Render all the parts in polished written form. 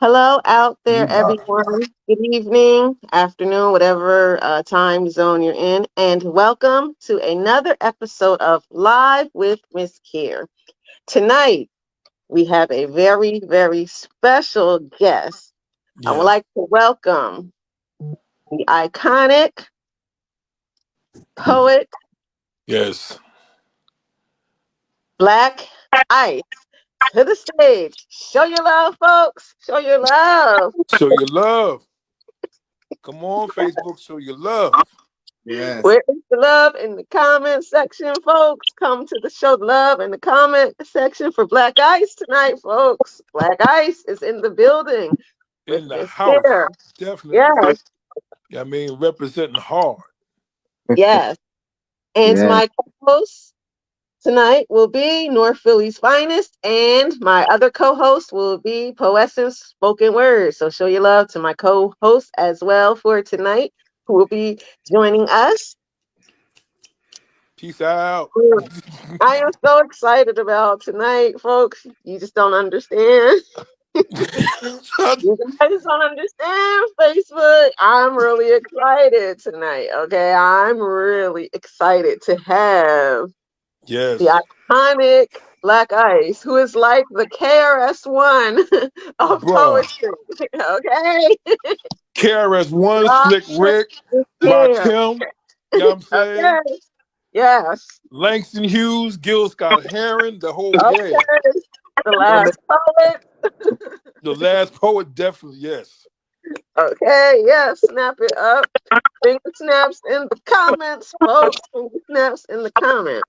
Hello out there, You got everyone. Good evening, afternoon, whatever time zone you're in, and welcome to another episode of Live with Mz.KIR. Tonight, we have a very, very special guest. I would yes, like to welcome the iconic poet, yes. Blaq Ice, to the stage. Show your love, folks. Show your love. Show your love. Come on, Facebook. Show your love. Yes. Where is the love in the comment section, folks? Come to the show the love in the comment section for Blaq Ice tonight, folks. Blaq Ice is in the building with In the Miss house, Care. definitely. Yes, Representing hard. yes. And Yeah. my co-host tonight will be North Philly's finest, and my other co-host will be Poessence Spoken Word. So show your love to my co-host as well for tonight, who will be joining us. Peace out. I am so excited about tonight, folks. You just don't understand. You guys don't understand Facebook. I'm really excited tonight. Okay, I'm really excited to have the yes, iconic Blaq Ice, who is like the KRS-One of bruh. poetry. Okay, KRS One, God Slick Rick, is here. Rakim. You know what I'm saying? Okay, yes. Langston Hughes, Gil Scott Heron, the whole yeah. Okay, the Well, last poet. The last poet, definitely, yes. Okay, yes, snap it up. Finger snaps in the comments, folks. Finger snaps in the comments.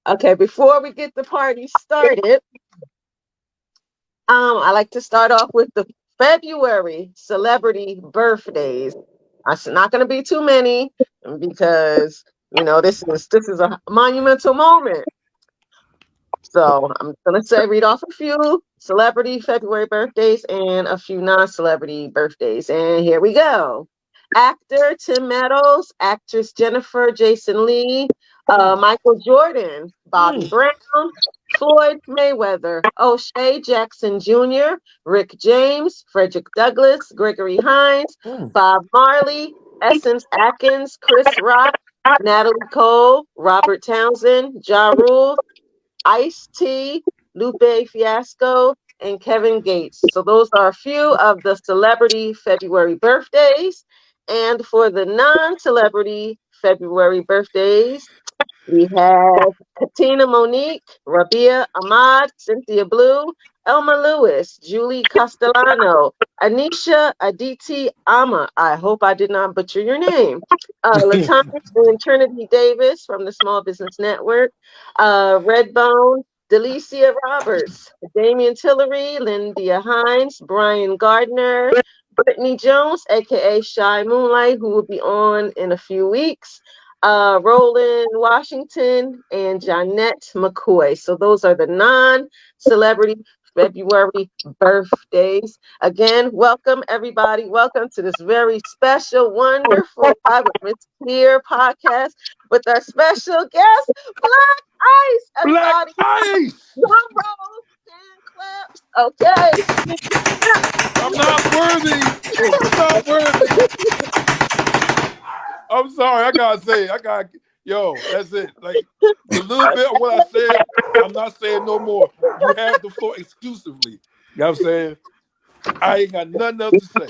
Okay, before we get the party started, I like to start off with the February celebrity birthdays. It's not going to be too many because this is a monumental moment. So I'm gonna say read off a few celebrity February birthdays and a few non-celebrity birthdays. And here we go. Actor Tim Meadows, actress Jennifer Jason Lee, Michael Jordan, Bobby Mm, Brown, Floyd Mayweather, O'Shea Jackson Jr., Rick James, Frederick Douglass, Gregory Hines, mm. Bob Marley, Essence Atkins, Chris Rock, Natalie Cole, Robert Townsend, Ja Rule, Ice T, Lupe Fiasco, and Kevin Gates. So those are a few of the celebrity February birthdays. And for the non-celebrity February birthdays, we have Katina Monique, Rabia Ahmad, Cynthia Blue, Elmer Lewis, Julie Castellano, Anisha Aditi Ama. I hope I did not butcher your name. Latanya and Trinity Davis from the Small Business Network. Redbone, Delicia Roberts, Damian Tillery, Lyndia Hines, Brian Gardner, Brittany Jones, aka Shy Moonlight, who will be on in a few weeks, Roland Washington, and Jonette McCoy. So those are the non-celebrity February birthdays. Again, welcome everybody. Welcome to this very special, wonderful Live with Miss Clear podcast with our special guest, Blaq Ice. Black Everybody, Ice. drum rolls, hand claps. Okay. I'm not worthy. I'm not worthy. I'm sorry. I gotta say it. Yo, that's it. Like the little bit of what I said, I'm not saying no more. You have the floor exclusively. You know what I'm saying? I ain't got nothing else to say.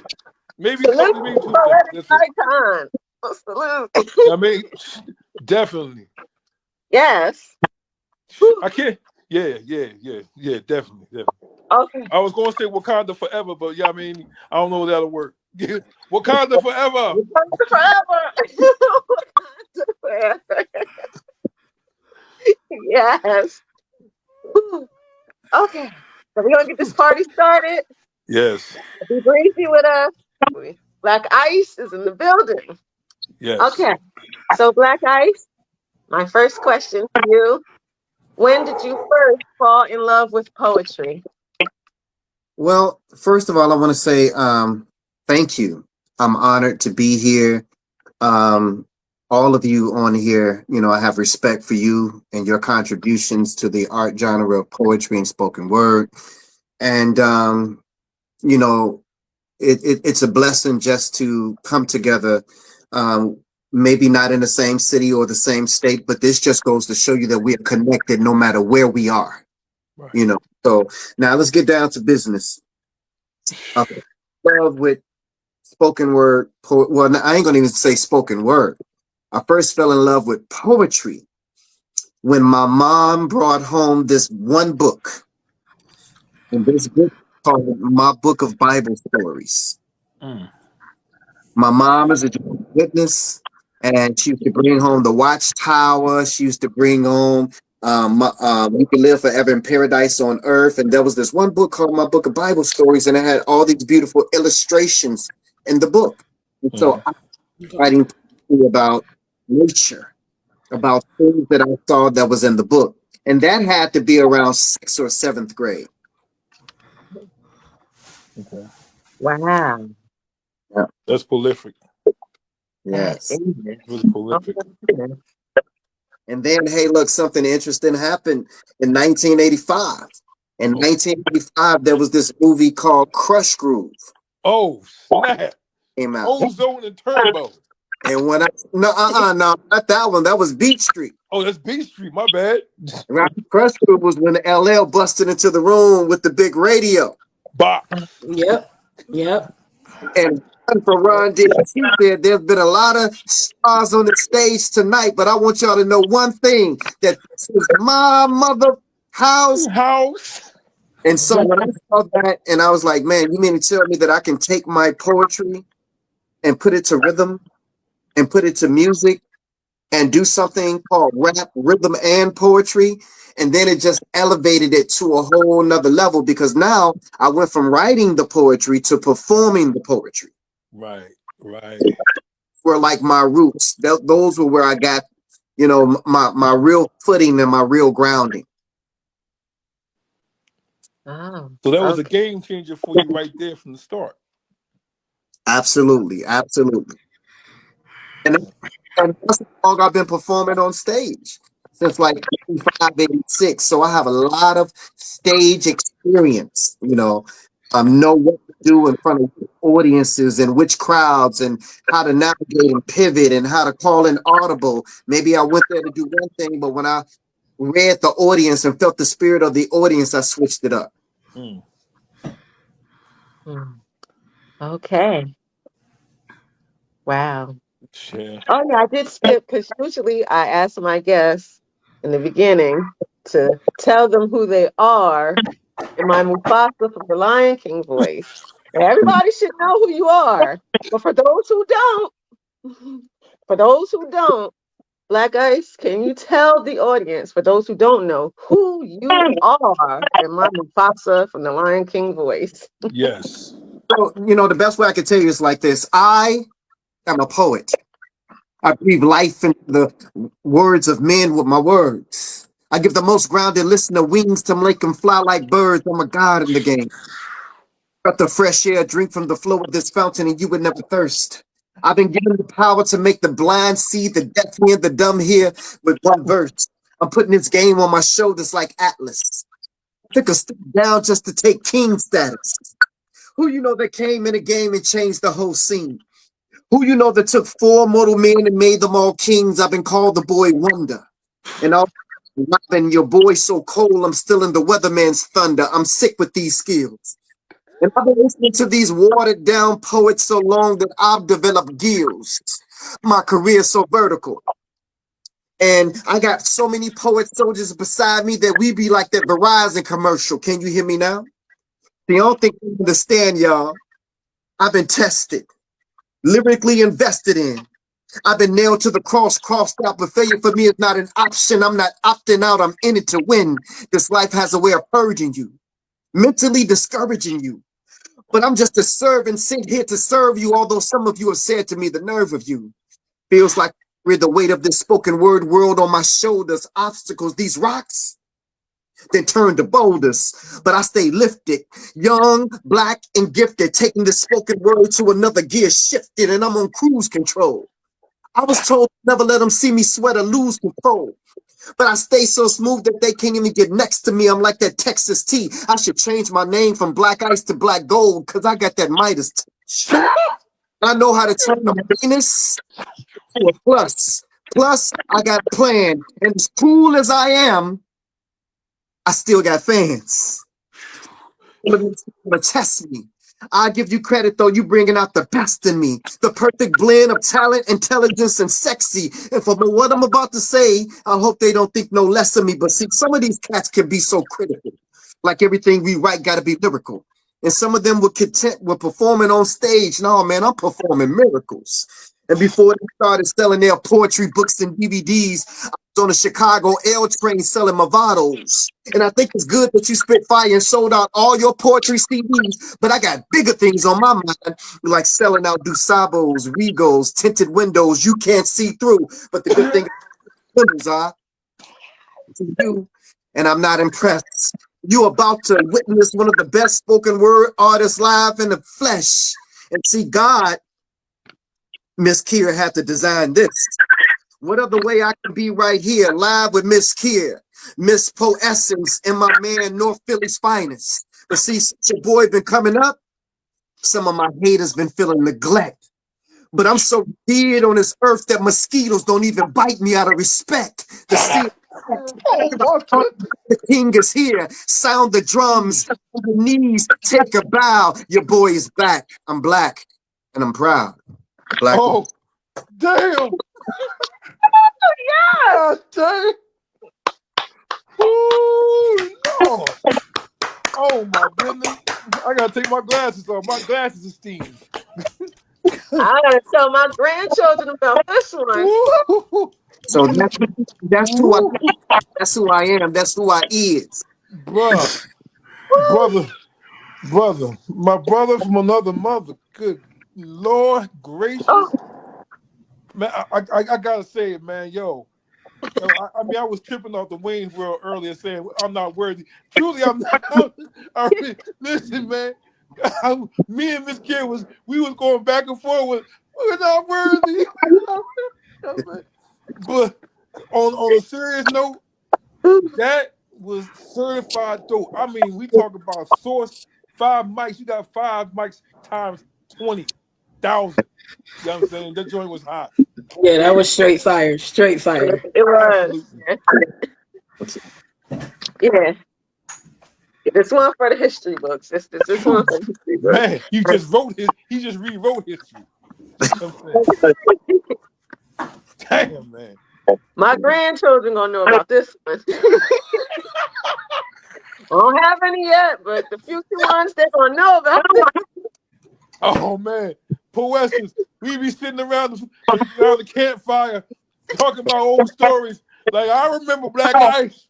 Maybe Salute something, to maybe the two things. poetic That's it. icon. Salute. I mean, definitely. Yes. Whew. I can't. Yeah. Definitely, definitely. Okay. I was gonna say Wakanda forever, but yeah, I mean, I don't know if that'll work. Wakanda forever. Wakanda forever. Wakanda forever. Yes. Whew. Okay. So we're gonna get this party started. Yes, Be breezy with us. Black Ice is in the building. yes. Okay. So Black Ice, my first question for you. When did you first fall in love with poetry? Well, first of all, I want to say thank you. I'm honored to be here. Um, all of you on here, I have respect for you and your contributions to the art genre of poetry and spoken word. And you know, it's a blessing just to come together. Um, Maybe not in the same city or the same state, but this just goes to show you that we are connected no matter where we are. Right. You know. So now let's get down to business. Okay. Love with spoken word. Well, I ain't gonna even say spoken word. I first fell in love with poetry when my mom brought home this one book, and this book called My Book of Bible Stories. Mm. My mom is a Jehovah's Witness, and she used to bring home the Watchtower. She used to bring home You Can Live Forever in Paradise on Earth. And there was this one book called My Book of Bible Stories, and it had all these beautiful illustrations in the book. And so Mm. I'm writing poetry about nature, about things that I saw that was in the book. And that had to be around sixth or seventh grade. Okay. Wow. Yeah. That's prolific. That Yes. is. Really Oh prolific. my goodness. And then, hey, look, something interesting happened in 1985. In Oh, 1985, there was this movie called Crush Groove oh snap. came out. Ozone and Turbo. And when I no, not that one. That was Beat Street. Oh, that's B Street. My bad. Right? Crush Groove was when LL busted into the room with the big radio. Box. Yep. Yep. And for Ron DMC said, there's been a lot of stars on the stage tonight, but I want y'all to know one thing, that this is my mother house. House. And so when I saw that, and I was like, man, you mean to tell me that I can take my poetry and put it to rhythm and put it to music and do something called rap, rhythm, and poetry? And then it just elevated it to a whole nother level, because now I went from writing the poetry to performing the poetry. Right. Right. Were like my roots. Those were where I got, my real footing and my real grounding. Oh, So that was a okay. game changer for you right there from the start. Absolutely, absolutely. And that's how long I've been performing on stage, since like 85, 86. So I have a lot of stage experience, know what to do in front of audiences and which crowds and how to navigate and pivot and how to call in audible. Maybe I went there to do one thing, but when I read the audience and felt the spirit of the audience, I switched it up. Mm. Hmm. Okay. Wow. Yeah. Oh yeah, I did skip because usually I ask my guests in the beginning to tell them who they are in my Mufasa from the Lion King voice. And everybody should know who you are. But for those who don't, for those who don't, Black Ice, can you tell the audience, for those who don't know, who you are in my Mufasa from the Lion King voice? Yes. So, the best way I can tell you is like this: I am a poet. I breathe life into the words of men with my words. I give the most grounded listener wings to make them fly like birds. I'm a god in the game. Got the fresh air, drink from the flow of this fountain, and you would never thirst. I've been given the power to make the blind see, the deaf hear, the dumb hear with one verse. I'm putting this game on my shoulders like Atlas. I took a step down just to take king status. Who you know that came in the game and changed the whole scene? Who you know that took four mortal men and made them all kings? I've been called the boy wonder. And I'll Robin, your boy so cold, I'm still in the weatherman's thunder. I'm sick with these skills. And I've been listening to these watered down poets so long that I've developed gills. My career so vertical. And I got so many poet soldiers beside me that we be like that Verizon commercial. Can you hear me now? The only thing you understand, y'all, I've been tested, lyrically invested in. I've been nailed to the cross, crossed out, but failure for me is not an option. I'm not opting out. I'm in it to win. This life has a way of purging you, mentally discouraging you. But I'm just a servant sent here to serve you, although some of you have said to me, the nerve of you. Feels like with the weight of this spoken word world on my shoulders, obstacles, these rocks, then turn to boulders. But I stay lifted, young, black, and gifted, taking this spoken word to another gear, shifted, and I'm on cruise control. I was told never let them see me sweat or lose control. But I stay so smooth that they can't even get next to me. I'm like that Texas tea. I should change my name from Black Ice to Black Gold because I got that Midas touch. I know how to turn a minus to a plus. Plus, I got a plan. And as cool as I am, I still got fans. Test me. I give you credit though, you bringing out the best in me. The perfect blend of talent, intelligence, and sexy. And for what I'm about to say, I hope they don't think no less of me. But see, some of these cats can be so critical. Like everything we write gotta be lyrical. And some of them were content with performing on stage. No, man, I'm performing miracles. And before they started selling their poetry books and DVDs, I was on the Chicago L train selling Movados. And I think it's good that you spit fire and sold out all your poetry CDs, but I got bigger things on my mind, like selling out Dusabos, Regals, tinted windows you can't see through. But the good thing is, are to you, and I'm not impressed. You about to witness one of the best spoken word artists live in the flesh. And see, God, Mz.KIR had to design this. What other way I can be right here, live with Mz.KIR, Miss Poessence, and my man North Philly's finest. But see, since your boy been coming up, some of my haters been feeling neglect. But I'm so dead on this earth that mosquitoes don't even bite me out of respect. The sea, Oh my goodness. the king is here. Sound the drums, on the knees, take a bow. Your boy is back. I'm black, and I'm proud. Black. Oh, damn. Yeah. God damn. Ooh, Lord. Oh my goodness. I gotta take my glasses off. My glasses are steaming. I gotta tell my grandchildren about this one. Ooh. So that's who I am. That's who I is. Bruh, brother, brother, my brother from another mother. Good Lord Oh, gracious. Man, I gotta say it, man. Yo, I mean, I was tripping off the Wayne's World earlier saying I'm not worthy. Truly, I'm not. I mean, listen, man. Me and Mz.KIR we was going back and forth with we're not worthy. But on a serious note, that was certified dope. I mean, we talk about source 5 mics. You got 5 mics times 20,000. You know what I'm saying? That joint was hot. Yeah, that was straight fire. Straight fire. it was. Absolutely. Yeah. This one for the history books. This one for the history books. Man, he just rewrote history. You know what I'm saying? Damn, man. My grandchildren gonna know about this one. I don't have any yet, but the future ones they're gonna know about it. Oh man. Poessence. We be sitting around the campfire talking about old stories. Like I remember Black Ice.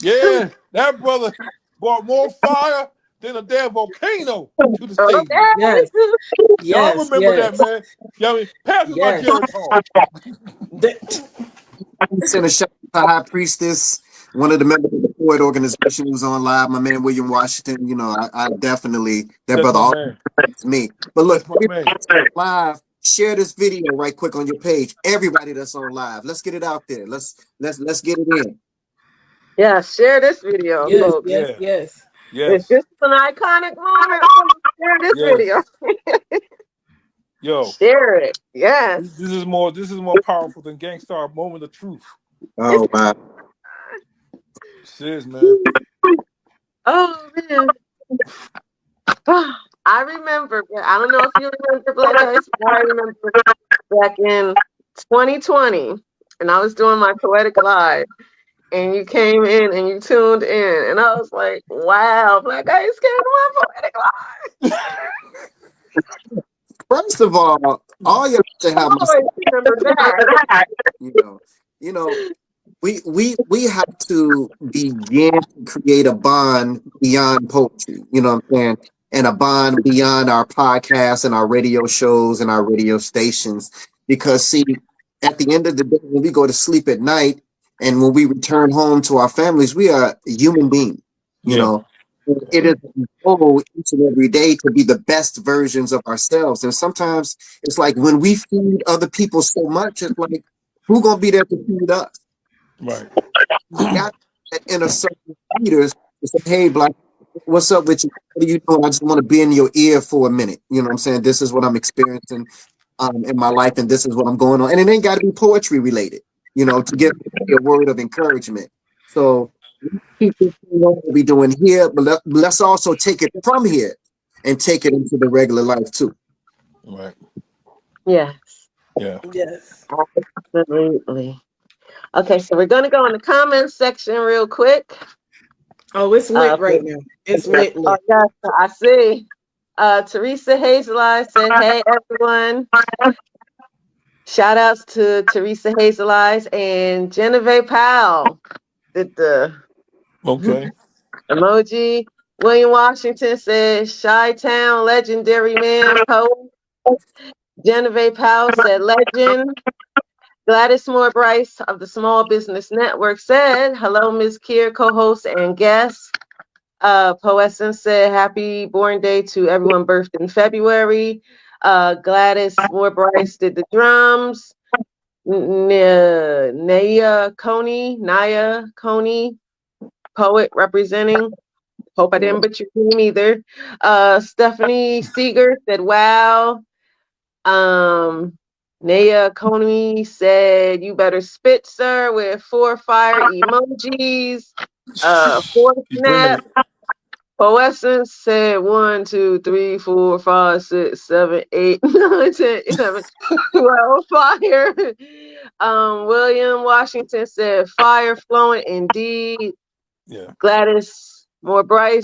Yeah, that brother brought more fire than a damn volcano to the stage. Yes. Y'all Yes. remember that, man? You know what I mean? Pass me my Yes. Geritol. I sent a shout out to High Priestess, one of the members of the Poet organization who's on live, my man William Washington. You know, I definitely that That's brother my all man. me. But look, That's my man. live, share this video right quick on your page. Everybody that's on live, let's get it out there. Let's get it in. Yeah, share this video, Yes. folks. Yes. Yeah. Yes. If Yes. this is an iconic moment, share this video. Yes. Yo. Share it. Yes. This is more powerful than Gangstar Moment of Truth. Oh wow. Shit, man. Oh man. I remember. I don't know if you remember Black Ice, but I remember back in 2020, and I was doing my poetic live, and you came in and you tuned in, and I was like, "Wow, Black Ice came to my poetic live." First of all you have to I have my always remember that. you know, we have to begin to create a bond beyond poetry. You know what I'm saying? And a bond beyond our podcasts and our radio shows and our radio stations. Because see, at the end of the day, when we go to sleep at night and when we return home to our families, we are human beings. You Yeah. know, It is a goal each and every day to be the best versions of ourselves. And sometimes it's like when we feed other people so much, it's like, who gonna be there to feed us? Right. Got that inner circle of leaders to say, hey, Black, what's up with you? What are you doing? I just want to be in your ear for a minute. You know what I'm saying? This is what I'm experiencing in my life, and this is what I'm going on. And it ain't got to be poetry related, to give a word of encouragement. So keep this thing on what we're doing here, but let's also take it from here and take it into the regular life too. Right. Yes, Yeah. Yes. absolutely. Okay, so we're gonna go in the comments section real quick. Oh, it's lit right For- now. It's lit, oh lit. yes, I see. Teresa Hazeleye said, "Hey everyone." Shout outs to Teresa Hazeleye and Genevieve Powell. Did the Okay. emoji. William Washington says, Chi-Town legendary man poet. Genevieve Powell said, legend. Gladys Moore Bryce of the Small Business Network said, hello, Mz.KIR co-host and guest. Poesin said, happy born day to everyone birthed in February. Gladys Moore Bryce did the drums. Naya Coney, poet representing. Hope I didn't butcher your name either. Stephanie Seeger said, wow. Naya Coney said, you better spit, sir, with 4 fire emojis. 4 You bringing snap. it. Poessence said 1, 2, 3, 4, 5, 6, 7, 8, 9, 10, 11, 12 fire. William Washington said fire flowing indeed. Yeah. Gladys Moore Bryce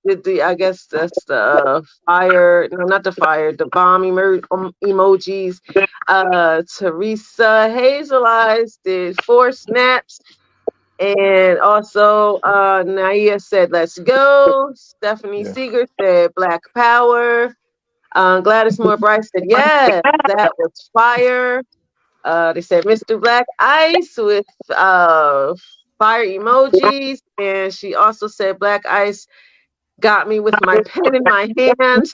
did I guess that's the fire, no, not the fire, the bomb emojis. Teresa Hazel Eyes did 4 snaps. And also, Naya said, let's go. Stephanie Yeah. Seeger said, Black Power. Gladys Moore Bryce said, yes, that was fire. They said, Mr. Black Ice with fire emojis. And she also said, Black Ice got me with my pen in my hand.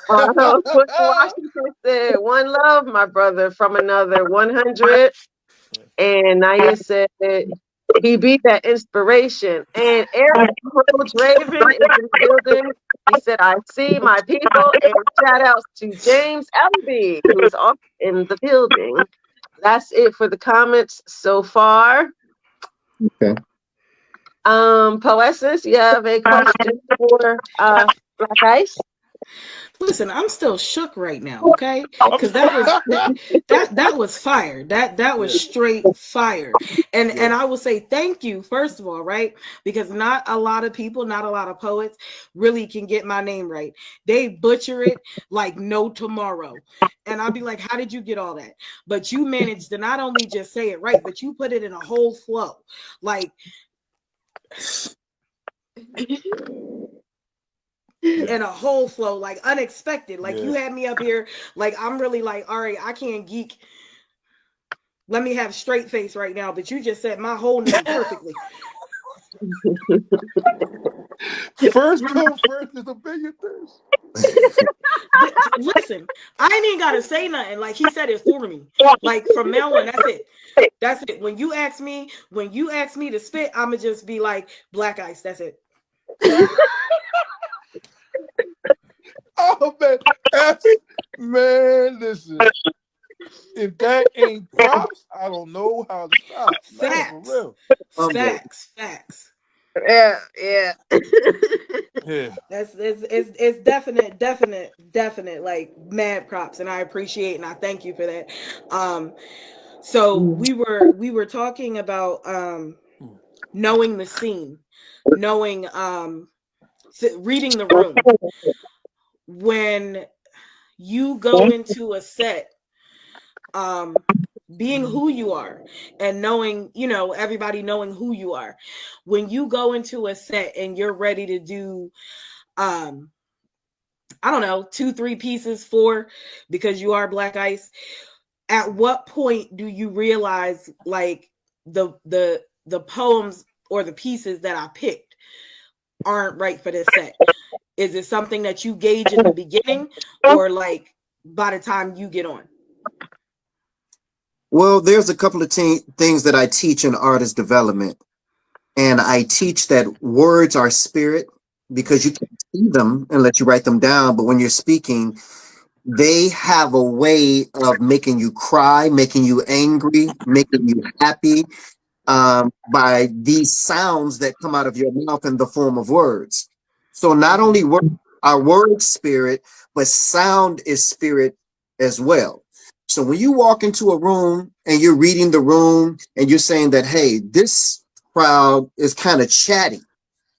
Quentin Washington said, one love, my brother, from another 100. And Naya said, he beat that inspiration. And Eric Rhodes Raven is in the building. He said, I see my people. And shout outs to James Elby, who is also in the building. That's it for the comments so far. Okay. Poesis, you have a question for Black Ice? Listen, I'm still shook right now, okay? Because that was that was fire. That was Yeah. straight fire. And Yeah. I will say thank you, first of all, right? Because not a lot of people, not a lot of poets really can get my name right. They butcher it like no tomorrow. And I'll be like, how did you get all that? But you managed to not only just say it right, but you put it in a whole flow. Like Yeah. in a whole flow, like unexpected. Like Yeah. you had me up here, like I'm really like, all right, I can't geek. Let me have straight face right now, but you just said my whole name perfectly. First come first is a billion things. Listen, I ain't even gotta say nothing. Like he said it for me. Like from now on, that's it. That's it. When you ask me to spit, I'ma just be like Black Ice. That's it. Oh man, listen. If that ain't props, I don't know how to stop. Man, for Facts. real. Facts. Yeah. Yeah. That's it's definite like mad props, and I appreciate and I thank you for that. So we were talking about knowing the scene, knowing reading the room. When you go into a set, being who you are and knowing, everybody knowing who you are. When you go into a set and you're ready to do I don't know, 2-3 pieces, 4, because you are Black Ice, at what point do you realize like the poems or the pieces that I picked aren't right for this set? Is it something that you gauge in the beginning, or like by the time you get on? Well, there's a couple of things that I teach in artist development. And I teach that words are spirit because you can't see them unless you write them down. But when you're speaking, they have a way of making you cry, making you angry, making you happy, by these sounds that come out of your mouth in the form of words. So not only our word spirit, but sound is spirit as well. So when you walk into a room and you're reading the room and you're saying that, hey, this crowd is kind of chatty,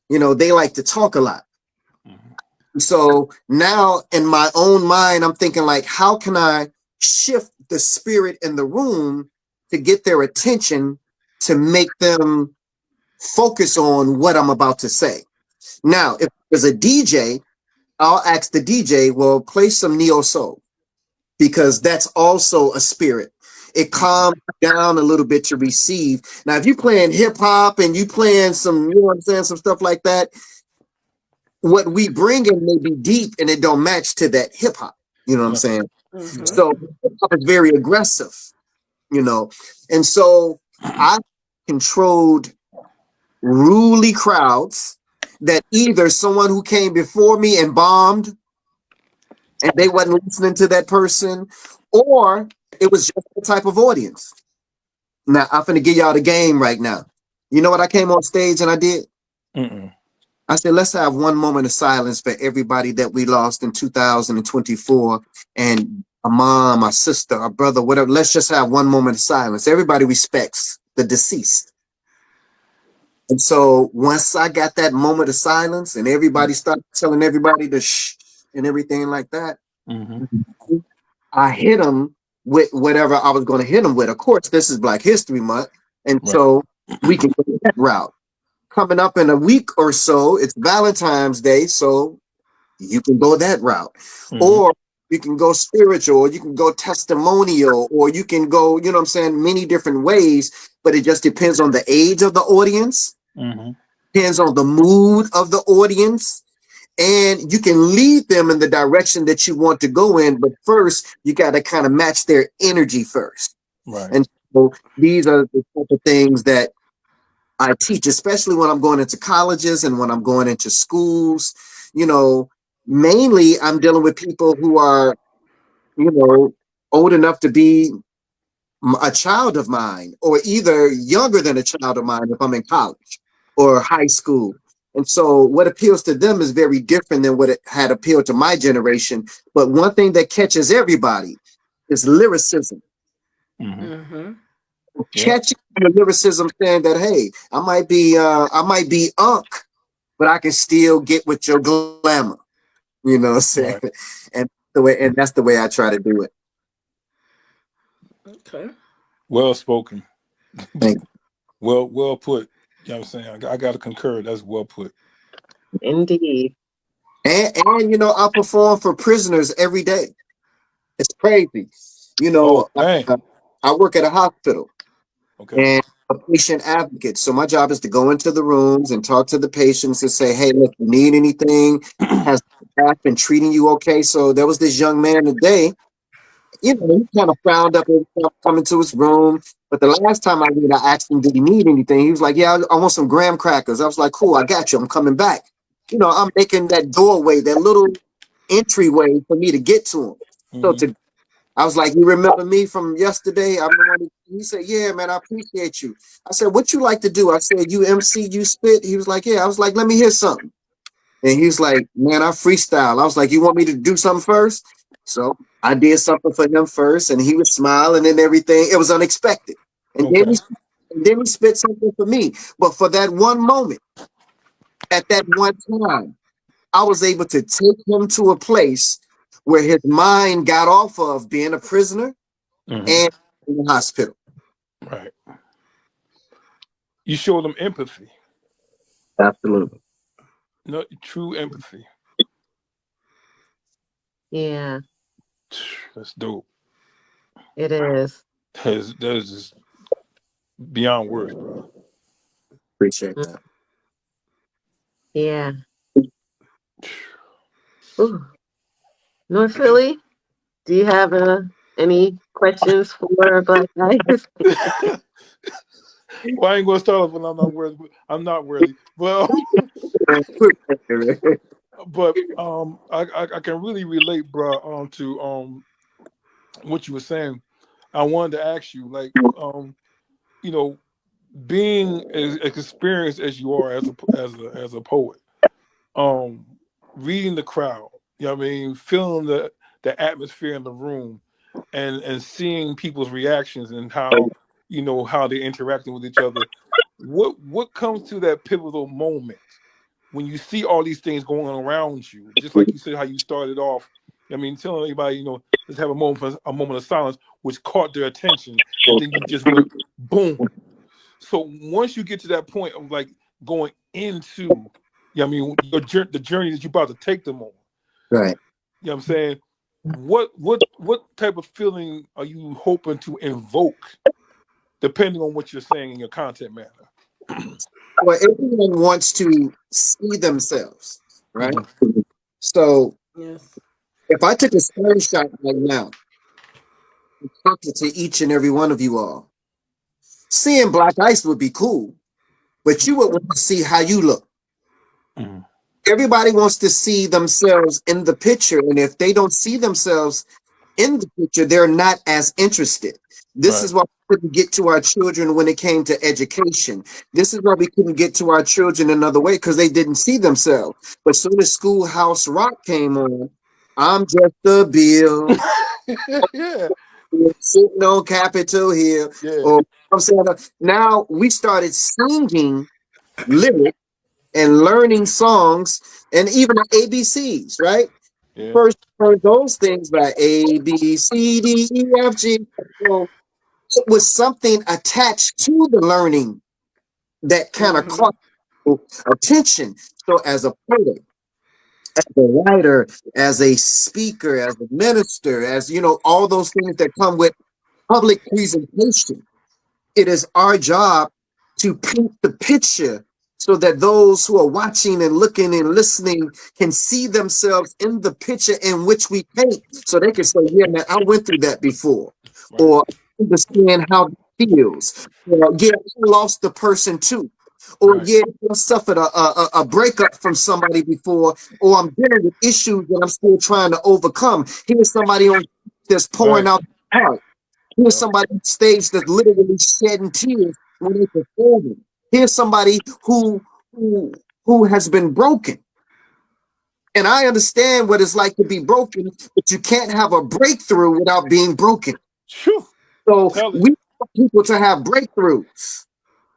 they like to talk a lot. So now in my own mind, I'm thinking like, how can I shift the spirit in the room to get their attention to make them focus on what I'm about to say? Now, if there's a DJ, I'll ask the DJ, well, play some neo soul because that's also a spirit. It calms down a little bit to receive. Now, if you're playing hip hop and you playing some, you know what I'm saying, some stuff like that, what we bring in may be deep and it don't match to that hip hop. You know what I'm saying? So hip hop is very aggressive, and so I controlled ruly crowds that either someone who came before me and bombed and they wasn't listening to that person, or it was just the type of audience. Now I'm finna give y'all the game right now. You know what I came on stage and I did? I said, let's have one moment of silence for everybody that we lost in 2024, and a mom, a sister, a brother, whatever. Let's just have one moment of silence. Everybody respects the deceased. And so once I got that moment of silence and everybody started telling everybody to shh and everything like that, I hit them with whatever I was going to hit them with. Of course, this is Black History Month. And so we can go that route. Coming up in a week or so, it's Valentine's Day, so you can go that route. Or you can go spiritual, or you can go testimonial, or you can go, you know what I'm saying, many different ways, but it just depends on the age of the audience, depends on the mood of the audience, and you can lead them in the direction that you want to go in, but first you got to kind of match their energy first. And so these are the type of things that I teach, especially when I'm going into colleges and when I'm going into schools. Mainly I'm dealing with people who are, old enough to be a child of mine, or either younger than a child of mine if I'm in college or high school. And so what appeals to them is very different than what it had appealed to my generation. But one thing that catches everybody is lyricism. Catching the lyricism, saying that, hey, I might be unk, but I can still get with your glamour. You know what I'm saying? And that's the way I try to do it. Okay. Well spoken. Thank you. Well put. You know what I'm saying? I gotta concur. That's well put. Indeed. And I perform for prisoners every day. It's crazy. Oh, dang. I work at a hospital. Okay. And a patient advocate. So my job is to go into the rooms and talk to the patients and say, hey, look, you need anything? Has the staff been treating you okay? So there was this young man today, he kind of frowned up every time I come into his room. But the last time I went, I asked him, did he need anything? He was like, yeah, I want some graham crackers. I was like, cool, I got you. I'm coming back. I'm making that doorway, that little entryway for me to get to him. So I was like, you remember me from yesterday? He said, yeah, man, I appreciate you. I said, what you like to do? I said, you MC, you spit? He was like, yeah. I was like, let me hear something. And he was like, man, I freestyle. I was like, you want me to do something first? So I did something for him first, and he was smiling and everything. It was unexpected. And then he spit something for me. But for that one moment, at that one time, I was able to take him to a place where his mind got off of being a prisoner and in the hospital. Right. You show them empathy. Absolutely. No, true empathy. Yeah, That's dope. it is. That's just beyond words, bro. Appreciate that. Yeah. Ooh. North Philly, do you have any questions for Black guys? Well, I ain't gonna start off when I'm not worthy. I'm not worthy. Well, but I can really relate, bro, to what you were saying. I wanted to ask you, like, you know, being as experienced as you are as a poet, um, reading the crowd, you know what I mean, feeling the atmosphere in the room, and seeing people's reactions and how how they're interacting with each other. What comes to that pivotal moment when you see all these things going on around you? Just like you said, how you started off. I mean, telling everybody, let's have a moment of silence, which caught their attention, and then you just went boom. So once you get to that point of like going into, the journey that you're about to take them on, Right. you know what I'm saying? What type of feeling are you hoping to invoke, depending on what you're saying in your content matter? Well, everyone wants to see themselves, right? Mhm. So Yes. if I took a screenshot right now and talked it to each and every one of you all, seeing Black Ice would be cool, but you would want to see how you look. Mhm. Everybody wants to see themselves in the picture, and if they don't see themselves in the picture, they're not as interested. This Right. is why we couldn't get to our children when it came to education. This is why we couldn't get to our children another way because they didn't see themselves. But soon as Schoolhouse Rock came on, I'm just a bill Yeah. sitting on Capitol Hill. Yeah. Or I'm saying now we started singing lyrics and learning songs and even the ABCs, right? Yeah. First heard those things by A, B, C, D, E, F, G. So it was something attached to the learning that kind of Mm-hmm. caught attention. So as a poet, as a writer, as a speaker, as a minister, as all those things that come with public presentation, it is our job to paint the picture so that those who are watching and looking and listening can see themselves in the picture in which we paint. So they can say, yeah, man, I went through that before. Right. Or understand how it feels. Or, yeah, I lost the person too. Or, Right. yeah, I suffered a breakup from somebody before. Or I'm dealing with issues that I'm still trying to overcome. Here's somebody on that's pouring Right. out their heart. Here's Yep. somebody on stage that's literally shedding tears when they performing. Here's somebody who who has been broken. And I understand what it's like to be broken, but you can't have a breakthrough without being broken. Phew. So Tell it. we want people to have breakthroughs.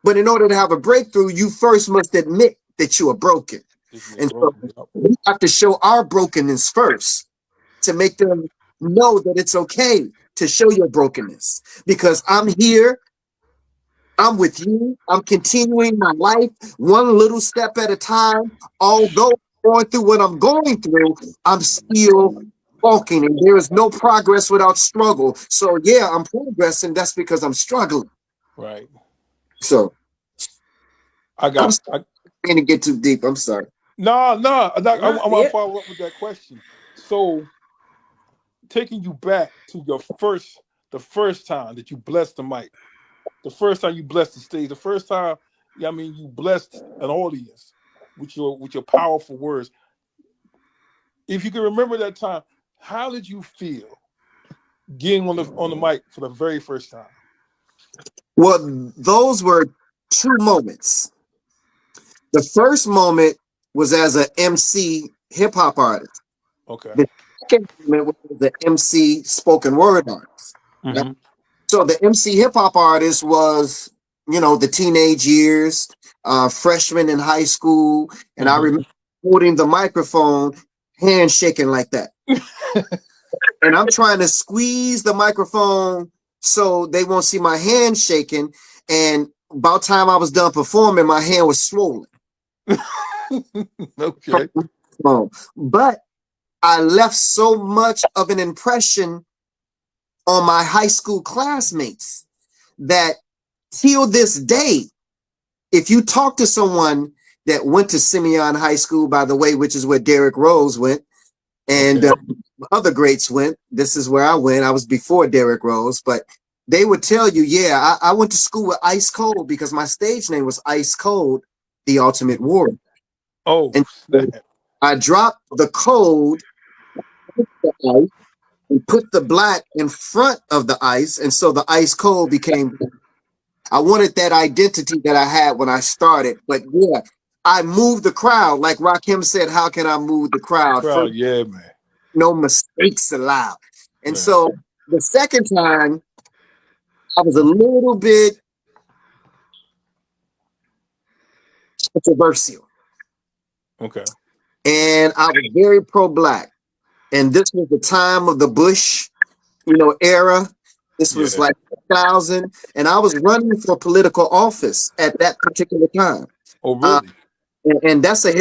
But in order to have a breakthrough, you first must admit that you are broken. If you're And so broken. Yep. we have to show our brokenness first to make them know that it's okay to show your brokenness. Because I'm here, I'm with you. I'm continuing my life one little step at a time. Although I'm going through what I'm going through, I'm still walking, and there is no progress without struggle. So yeah, I'm progressing. That's because I'm struggling. Right. So I I'm got. sorry to get too deep. I'm sorry. No, no. I want to Yeah. follow up with that question. So, taking you back to the first time that you blessed the mic, the first time you blessed the stage, the first time, you blessed an audience with your powerful words. If you can remember that time, how did you feel getting on the mic for the very first time? Well, those were two moments. The first moment was as an MC hip hop artist. Okay. The second moment was as the MC spoken word artist. Right? Mm-hmm. So the MC hip hop artist was, the teenage years, freshman in high school, and I Mm-hmm. remember holding the microphone, hand shaking like that, and I'm trying to squeeze the microphone so they won't see my hand shaking. And about time I was done performing, my hand was swollen from Okay. the microphone. But I left so much of an impression on my high school classmates that till this day, if you talk to someone that went to Simeon High School, by the way, which is where Derrick Rose went, and Okay. other greats went. This is where I went. I was before Derrick Rose, but they would tell you, yeah, I went to school with Ice Cold because my stage name was Ice Cold, the Ultimate Warrior. Oh And so snap. I dropped the code the ice, and put the black in front of the ice. And so the Ice Cold became, I wanted that identity that I had when I started. But yeah, I moved the crowd. Like Rakim said, how can I move the crowd? First, Crowd, yeah, man. no mistakes allowed. And Yeah. so the second time, I was a little bit controversial. Okay. And I was very pro-black. And this was the time of the Bush, era. This was Yeah. like 2000. And I was running for political office at that particular time. Oh Uh, really? and that's a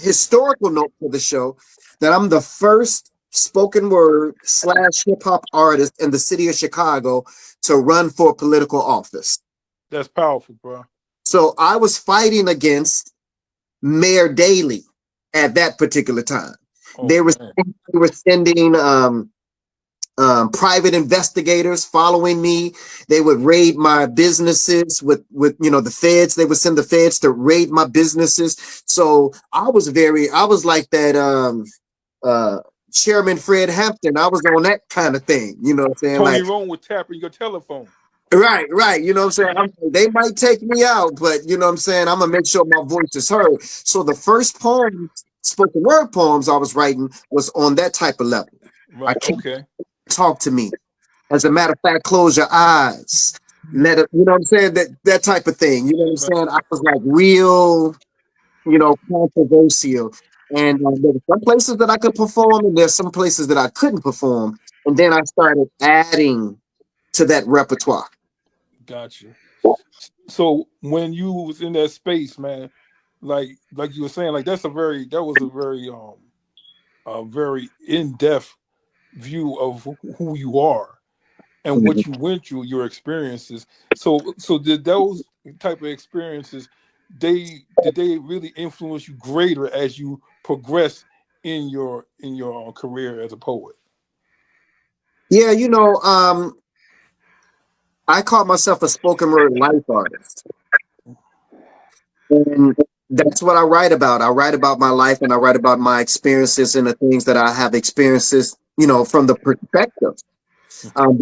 historical note for the show that I'm the first spoken word / hip hop artist in the city of Chicago to run for political office. That's powerful, bro. So I was fighting against Mayor Daley at that particular time. Oh They were man. they were sending private investigators following me. They would raid my businesses with the feds. They would send the feds to raid my businesses. So I was like that uh Chairman Fred Hampton. I was on that kind of thing. You know what I'm saying? Tony Like Rome was tapping your telephone. right. You know what I'm saying? They might take me out, but you know what I'm saying? I'm gonna make sure my voice is heard. So the first poem, spoken word poems I was writing was on that type of level. I Right. can't Okay. talk to me. As a matter of fact, close your eyes. Let it, you know what I'm saying? That type of thing. You know what I'm Right. saying? I was like real, controversial. And there were some places that I could perform, and there's some places that I couldn't perform. And then I started adding to that repertoire. Gotcha. So when you was in that space, man, like you were saying, like that was a very in depth view of who you are and what you went through, your experiences. So did those type of experiences did they really influence you greater as you progress in your career as a poet? Yeah, I call myself a spoken word life artist. And that's what I write about. I write about my life and I write about my experiences and the things that I have experiences, from the perspective um,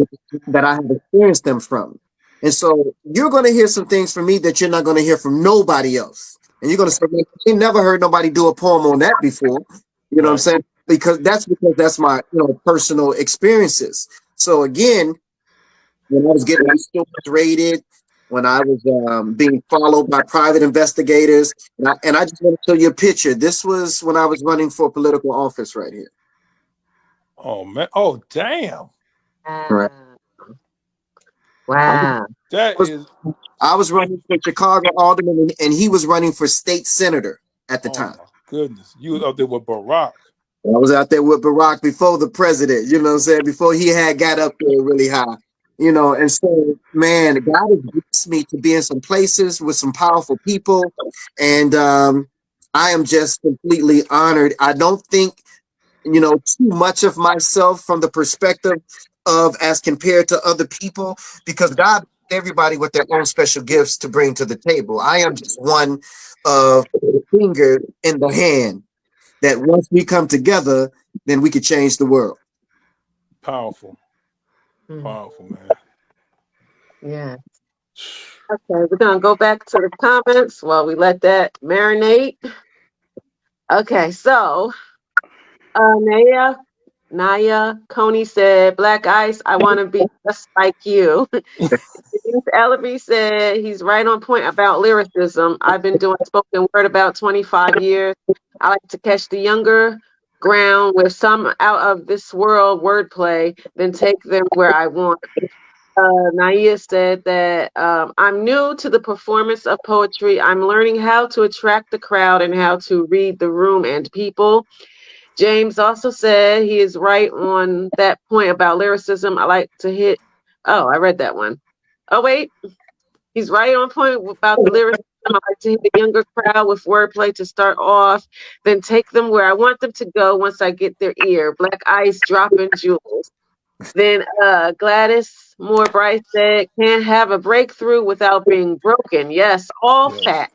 that I have experienced them from. And so you're going to hear some things from me that you're not going to hear from nobody else. And you're going to say, "Man, you never heard nobody do a poem on that before." You know what I'm Right. saying? Because that's my, personal experiences. So again, when I was getting my stores raided, when I was being followed by private investigators, and I just want to show you a picture. This was when I was running for political office right here. Oh man. Oh damn. Right. Wow. That was is I was running for Chicago alderman, and he was running for state senator at the oh time. my goodness. You was up there with Barack. I was out there with Barack before the president, you know what I'm saying? Before he had got up there really high, and so, man, God has blessed me to be in some places with some powerful people. And I am just completely honored. I don't think, too much of myself from the perspective of as compared to other people, because God, everybody with their own special gifts to bring to the table. I am just one of the finger in the hand that once we come together, then we could change the world. Powerful. Mm, Powerful, man. yeah. Okay, we're gonna go back to the comments while we let that marinate. Okay, so Naya Coney said, "Black Ice, I want to be just like you." Denise Ellaby said he's right on point about lyricism. I've been doing spoken word about 25 years. I like to catch the younger ground with some out of this world wordplay, then take them where I want. Naya said that I'm new to the performance of poetry. I'm learning how to attract the crowd and how to read the room and people. James also said he is right on that point about lyricism. I like to hit. Oh, I read that one. Oh, wait. He's right on point about the lyricism. I like to hit the younger crowd with wordplay to start off, then take them where I want them to go once I get their ear. Black Ice dropping jewels. Then Gladys Moore Bryce said, can't have a breakthrough without being broken. Yes, all Yes. facts.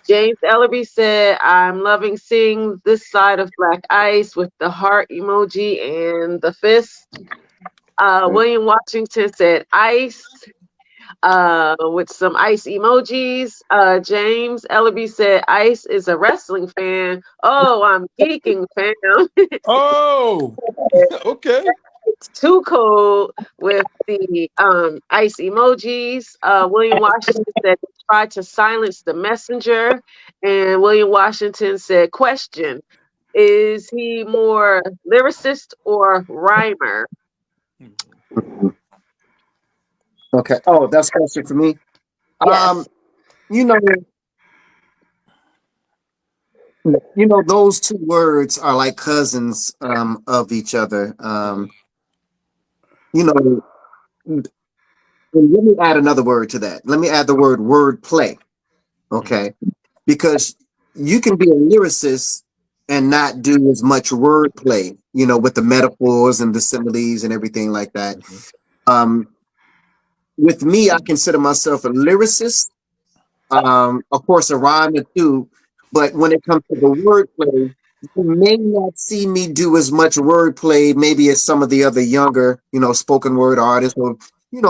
James Ellerby said, I'm loving seeing this side of Black Ice with the heart emoji and the fist. William Washington said, ice with some ice emojis. James Ellerby said, Ice is a wrestling fan. Oh, I'm geeking, fam. Oh, okay. It's too cold with the ice emojis. William Washington said, try to silence the messenger. And William Washington said, question, is he more lyricist or rhymer? Okay. Oh, that's a question for me. Yes. You know, those two words are like cousins of each other. You know, and let me add another word to that. Let me add the word wordplay. Okay, because you can be a lyricist and not do as much wordplay. With the metaphors and the similes and everything like that. Um, with me, I consider myself a lyricist. Of course, a rhymer too. But when it comes to the wordplay, you may not see me do as much wordplay, maybe as some of the other younger, spoken word artists, or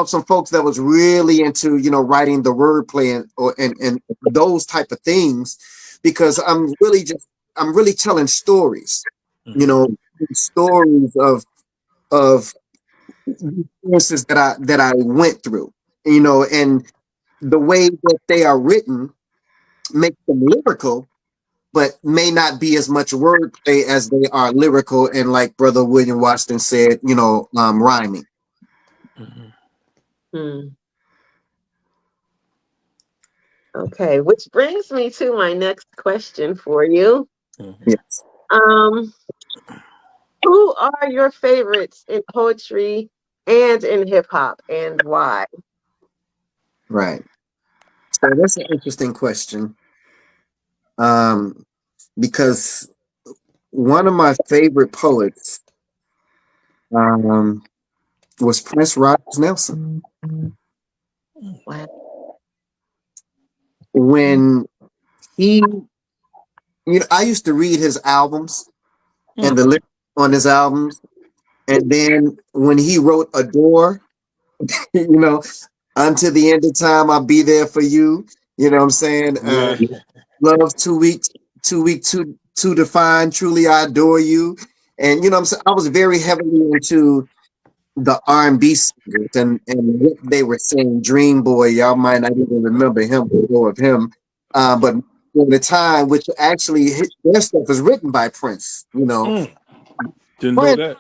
some folks that was really into, writing the wordplay and those type of things, because I'm really telling stories, you know, stories of experiences that I went through, and the way that they are written makes them lyrical, but may not be as much wordplay as they are lyrical. And like Brother William Washington said, rhyming. Hmm. Okay, which brings me to my next question for you. Yes. Um, who are your favorites in poetry and in hip hop, and why? Right. So that's an interesting question. Um, because one of my favorite poets um, was Prince Rogers Nelson. Wow. When I used to read his albums and the lyrics on his albums, and then when he wrote Adore, you know, until the end of time, I'll be there for you. You know what I'm saying? Yeah. Love 2 weeks, 2 week, to define. Truly, I adore you. And you know what I'm saying? I was very heavily into the R&B singers and what they were saying. Dream Boy, y'all might not even remember him or of him. But in the time, which actually their stuff was written by Prince. Didn't know Prince. that.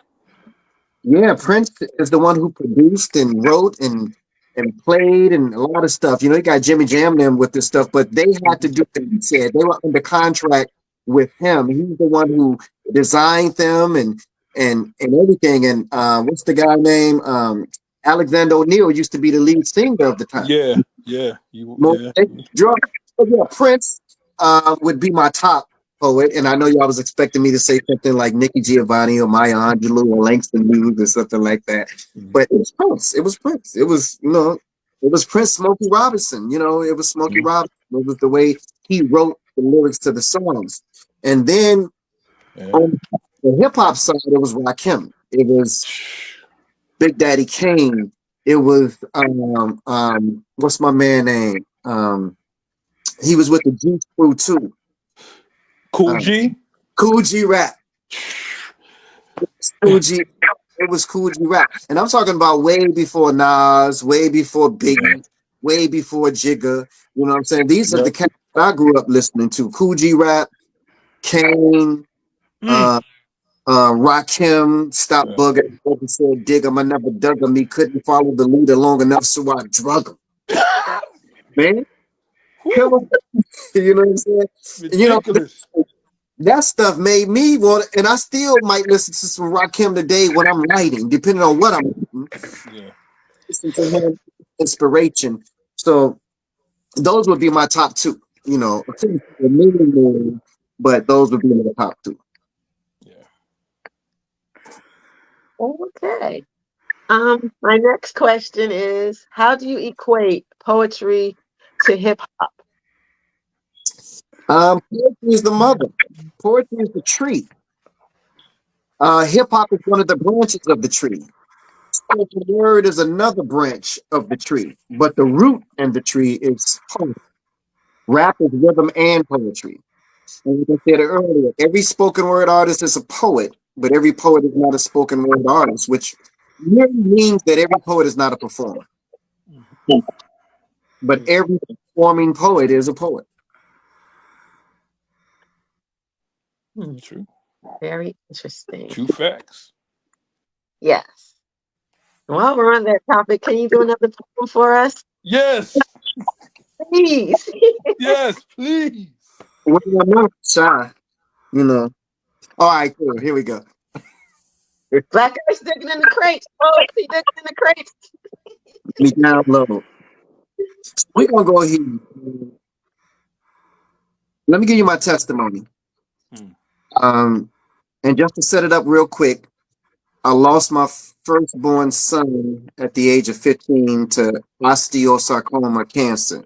Yeah, Prince is the one who produced and wrote and played and a lot of stuff. You got Jimmy Jam them with this stuff, but they had to do what he said. They were under contract with him. He's the one who designed them and everything. And what's the guy name? Alexander O'Neal used to be the lead singer of the time. Yeah, yeah, Most drunk. But yeah, Prince would be my top poet, and I know y'all was expecting me to say something like Nikki Giovanni or Maya Angelou or Langston Hughes or something like that. But it was Prince. It was Prince. It was it was Prince Smokey Robinson. It was Smokey Robinson. It was the way he wrote the lyrics to the songs, and then on the hip hop side, it was Rakim. It was Big Daddy Kane. It was what's my man name? He was with the Juice Crew too. Cool G. Cool G Rap. Cool G. It was Cool G Rap, and I'm talking about way before Nas, way before Biggie, way before Jigga. You know what I'm saying? These are the cats that I grew up listening to. Cool G Rap, Kane, Rakim, Stop Bugging. Said dig 'em, I never dug 'em. He couldn't follow the leader long enough, so I drug him. Man, come on. You know what I'm saying? Ridiculous. That stuff made me want, and I still might listen to some Rakim today when I'm writing, depending on what I'm writing. Yeah. Listen to him, inspiration. So Those would be my top two. You know, of course, there are many more, but those would be my top two. Yeah. Okay. My next question is, how do you equate poetry to hip hop? Poetry is the mother. Poetry is the tree. Hip hop is one of the branches of the tree. Spoken word is another branch of the tree, but the root and the tree is poetry. Rap is rhythm and poetry. And like I said earlier, every spoken word artist is a poet, but every poet is not a spoken word artist, which really means that every poet is not a performer. But Mm. every performing poet is a poet. True. Very interesting. True facts. Yes. While we're on that topic, can you do another poem for us? Yes. Please. Yes, please. Well, I'm not shy, you know. All right, cool. Here we go. Black Earth's digging in the crates. Oh, he digging in the crates. Let me download. We're gonna go here. Let me give you my testimony. Mm. Um, and just to set it up real quick, I lost my firstborn son at the age of 15 to osteosarcoma cancer.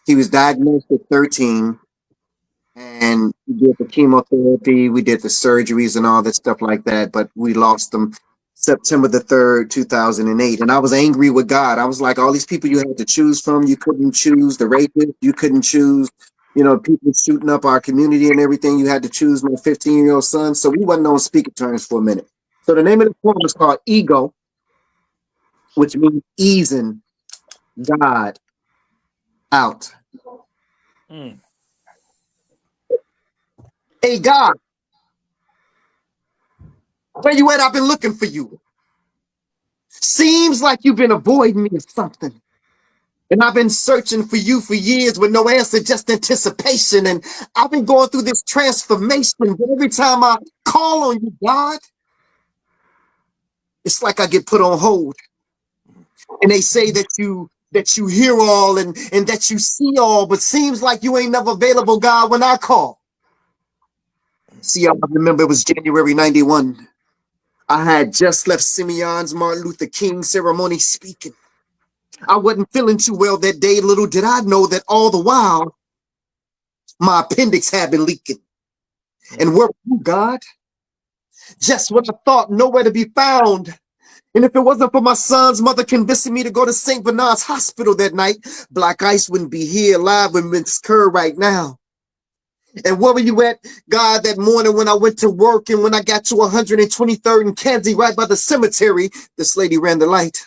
He was diagnosed at 13, and we did the chemotherapy, we did the surgeries and all that stuff like that, but we lost him September the 3rd, 2008. And I was angry with God. I was like, all these people you had to choose from, you couldn't choose the rapist, you couldn't choose, you know, people shooting up our community and everything. You had to choose my 15-year-old son. So we wasn't on speaker terms for a minute. So the name of the poem is called Ego, which means easing God out. Mm. Hey, God, where you at? I've been looking for you. Seems like you've been avoiding me or something. And I've been searching for you for years with no answer, just anticipation. And I've been going through this transformation. But every time I call on you, God, it's like I get put on hold. And they say that you hear all and that you see all, but seems like you ain't never available, God, when I call. See, I remember it was January 91. I had just left Simeon's Martin Luther King ceremony speaking. I wasn't feeling too well that day. Little did I know that all the while, my appendix had been leaking. And where were you, God? Just when I thought nowhere to be found. And if it wasn't for my son's mother convincing me to go to St. Bernard's Hospital that night, Black Ice wouldn't be here alive with Mz.KIR right now. And where were you at, God, that morning when I went to work and when I got to 123rd and Kenzie right by the cemetery, this lady ran the light.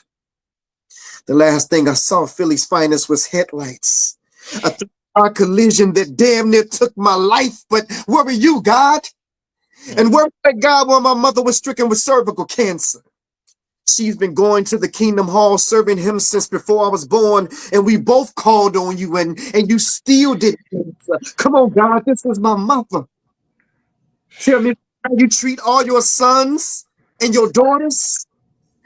The last thing I saw Philly's finest was headlights. A three-car collision that damn near took my life. But where were you, God? And where was God when my mother was stricken with cervical cancer? She's been going to the Kingdom Hall, serving him since before I was born, and we both called on you, and you still didn't answer. Come on, God, this is my mother. Tell me how you treat all your sons and your daughters.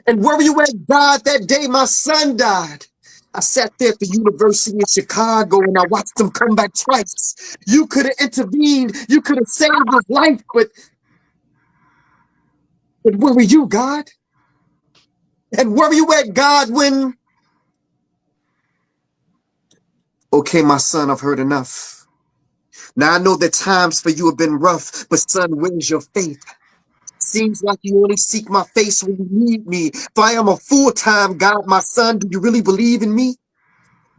And where were you at, God, that day my son died? I sat there at the University of Chicago and I watched him come back twice. You could have intervened. You could have saved his life, but where were you, God? And where were you at, God, when... Okay, my son, I've heard enough. Now I know that times for you have been rough, but son, where's your faith? Seems like you only seek my face when you need me. If I am a full-time God, my son, do you really believe in me?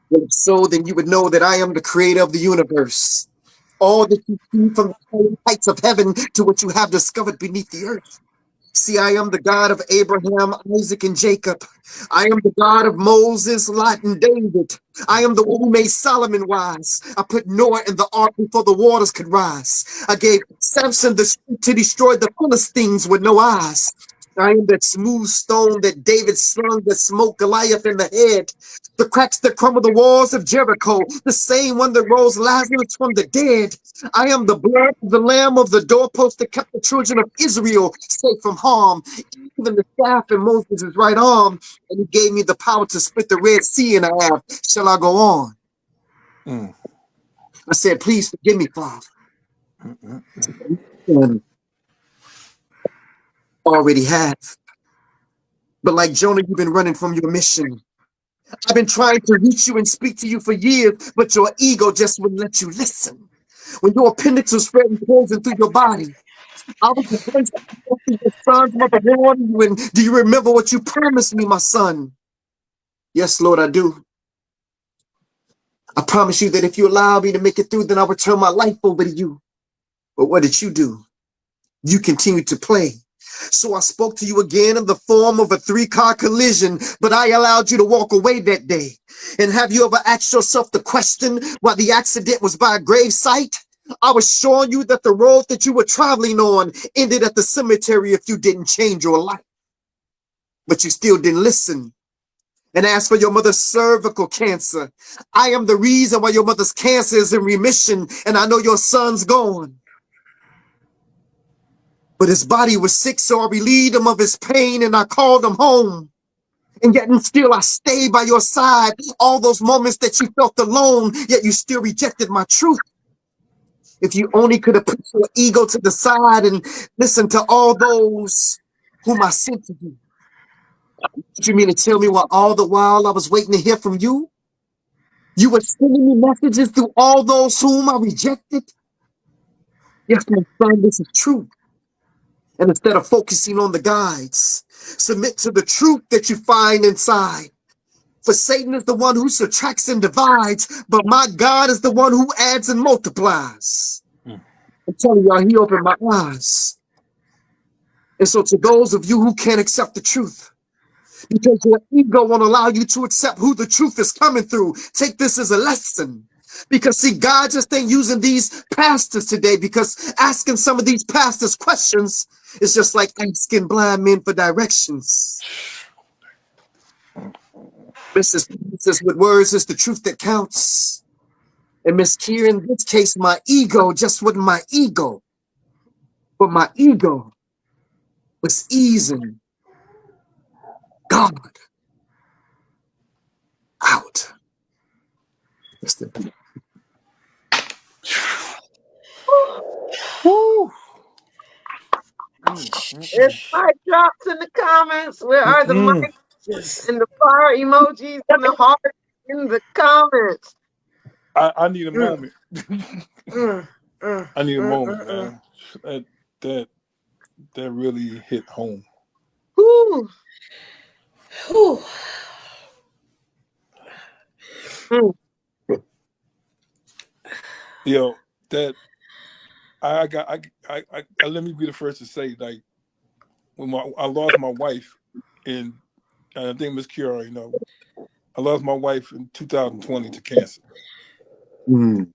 Well, if so, then you would know that I am the creator of the universe. All that you see from the heights of heaven to what you have discovered beneath the earth. See, I am the God of Abraham, Isaac, and Jacob. I am the God of Moses, Lot, and David. I am the one who made Solomon wise. I put Noah in the ark before the waters could rise. I gave Samson the strength to destroy the Philistines with no eyes. I am that smooth stone that David slung that smote Goliath in the head. The cracks that crumble the walls of Jericho, the same one that rose Lazarus from the dead. I am the blood of the lamb of the doorpost that kept the children of Israel safe from harm. Even the staff in Moses' right arm, and he gave me the power to split the Red Sea in half. Shall I go on? I said, please forgive me, Father. Already have. But like Jonah, you've been running from your mission. I've been trying to reach you and speak to you for years, but your ego just wouldn't let you listen. When your appendix was spreading poison through your body, I was the voice that spoke through your son's mother warning you. And do you remember what you promised me, my son? Yes, Lord, I do. I promise you that if you allow me to make it through, then I'll return my life over to you. But what did you do? You continued to play. So I spoke to you again in the form of a 3-car collision, but I allowed you to walk away that day. And have you ever asked yourself the question why the accident was by a grave site? I was showing you that the road that you were traveling on ended at the cemetery if you didn't change your life. But you still didn't listen. And as for your mother's cervical cancer, I am the reason why your mother's cancer is in remission, and I know your son's gone. But his body was sick, so I relieved him of his pain and I called him home. And yet and still I stayed by your side. All those moments that you felt alone, yet you still rejected my truth. If you only could have put your ego to the side and listened to all those whom I sent to you. Did you mean to tell me what all the while I was waiting to hear from you? You were sending me messages through all those whom I rejected? Yes, my son, this is true. And instead of focusing on the guides, submit to the truth that you find inside. For Satan is the one who subtracts and divides, but my God is the one who adds and multiplies. I'm telling y'all, he opened my eyes. And so to those of you who can't accept the truth, because your ego won't allow you to accept who the truth is coming through, take this as a lesson. Because see, God just ain't using these pastors today, because asking some of these pastors questions is just like asking blind men for directions. Mrs. With words is the truth that counts. And Mz.KIR, in this case, my ego just wasn't my ego, but my ego was easing God out. Woo. It's mic drops in the comments. Where are the mic Just and the fire emojis and the heart in the comments? I need a moment. I need a moment, mm. man. That really hit home. Whew. Whew. Mm. Yo, that I let me be the first to say, like, when I lost my wife in, I think Mz.KIR, I lost my wife in 2020 to cancer. And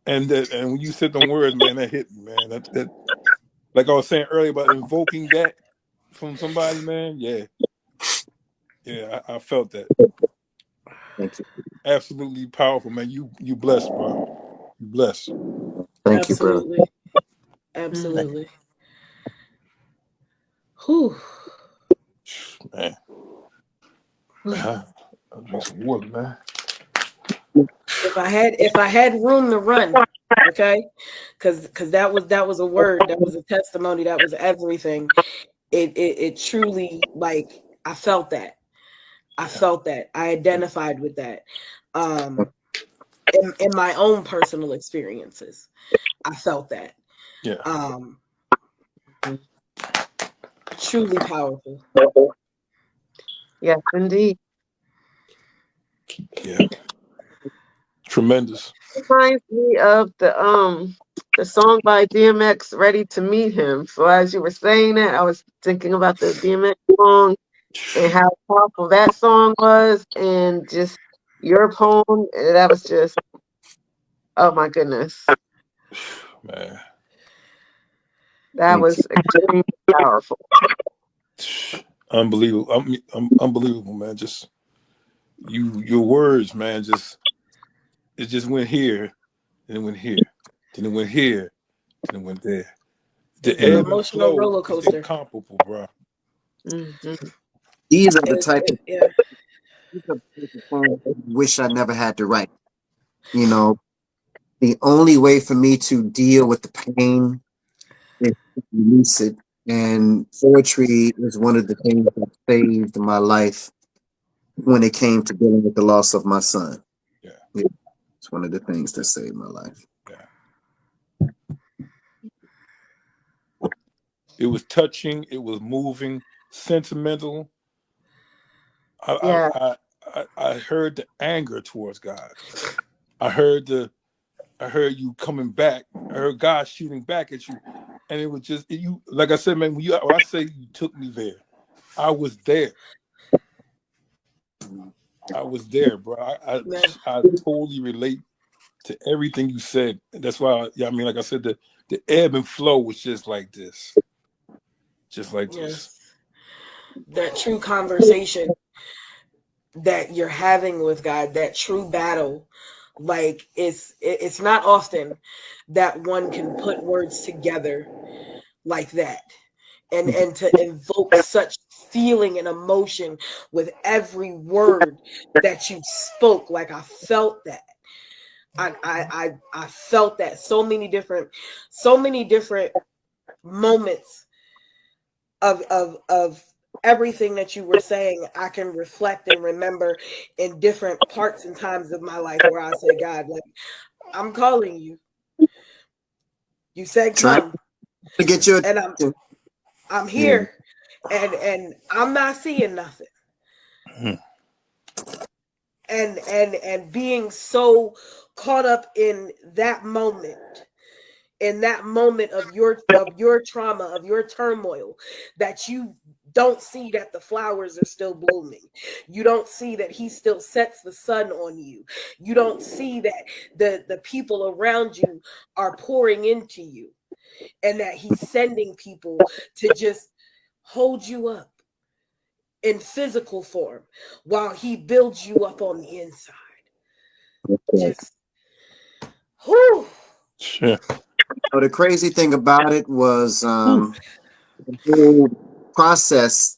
when you said them words, man, that hit me, man. That like I was saying earlier about invoking that from somebody, man. Yeah, I felt that. Thank you. Absolutely powerful, man. You blessed, bro. You blessed. Thank you, brother. Absolutely. Whew. Man. I'll drink some water, man. If I had room to run, okay, because that was a word, that was a testimony, that was everything. It truly, like, I felt that. I identified with that. In my own personal experiences, I felt that. Yeah. Truly powerful. Yes, indeed. Yeah. Tremendous. Reminds me of the song by DMX, "Ready to Meet Him." So as you were saying that, I was thinking about the DMX song and how powerful that song was, and just your poem. And that was just, oh my goodness, Man. that was extremely powerful. Unbelievable. I'm unbelievable, man. Just your words, man, it just went here, then it went here, then it went here, then it went there. The It's an ebb and emotional flow roller is coaster. incomparable, bro. Mm-hmm. These are the type of Yeah. these are the type of songs I wish I never had to write. You know, the only way for me to deal with the pain is to release it. And poetry is one of the things that saved my life when it came to dealing with the loss of my son. Yeah. Yeah, it's one of the things that saved my life. Yeah. It was touching. It was moving, sentimental. I, Yeah. I, I heard the anger towards God. I heard you coming back. I heard God shooting back at you, and it was just you. Like I said, man, when I say you took me there, I was there. I was there, bro. Yeah. I totally relate to everything you said. And that's why, yeah, I mean, like I said, the ebb and flow was just like this, just like this. Yes. That true conversation that you're having with God, that true battle, like it's not often that one can put words together like that, and to invoke such feeling and emotion with every word that you spoke. Like I felt that. I felt that so many different moments of everything that you were saying. I can reflect and remember in different parts and times of my life where I say, God, like, I'm calling you. You said Trying come, to get your and attention. I'm Yeah. here, and I'm not seeing nothing. Hmm. And being so caught up in that moment of your trauma, of your turmoil, that you don't see that the flowers are still blooming. You don't see that he still sets the sun on you. You don't see that the people around you are pouring into you, and that he's sending people to just hold you up in physical form while he builds you up on the inside. Just whew. Sure. So the crazy thing about it was Whew. the whole process.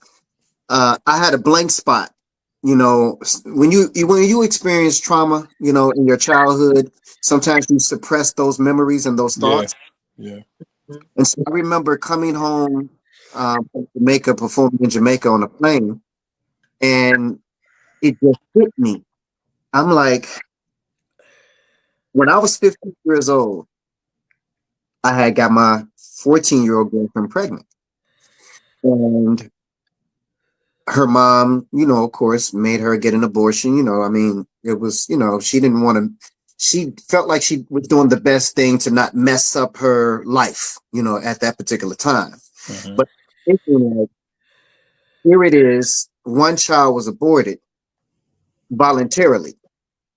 I had a blank spot. You know, when you experience trauma, you know, in your childhood, sometimes you suppress those memories and those Yeah. thoughts. Yeah. And so I remember coming home from Jamaica, performing in Jamaica on a plane, and it just hit me. I'm like, when I was 15 years old, I had got my 14-year-old girlfriend pregnant. And her mom, you know, of course, made her get an abortion. You know, I mean, it was, you know, she didn't want to, she felt like she was doing the best thing to not mess up her life, you know, at that particular time. Mm-hmm. But thinking like, here it is, one child was aborted voluntarily,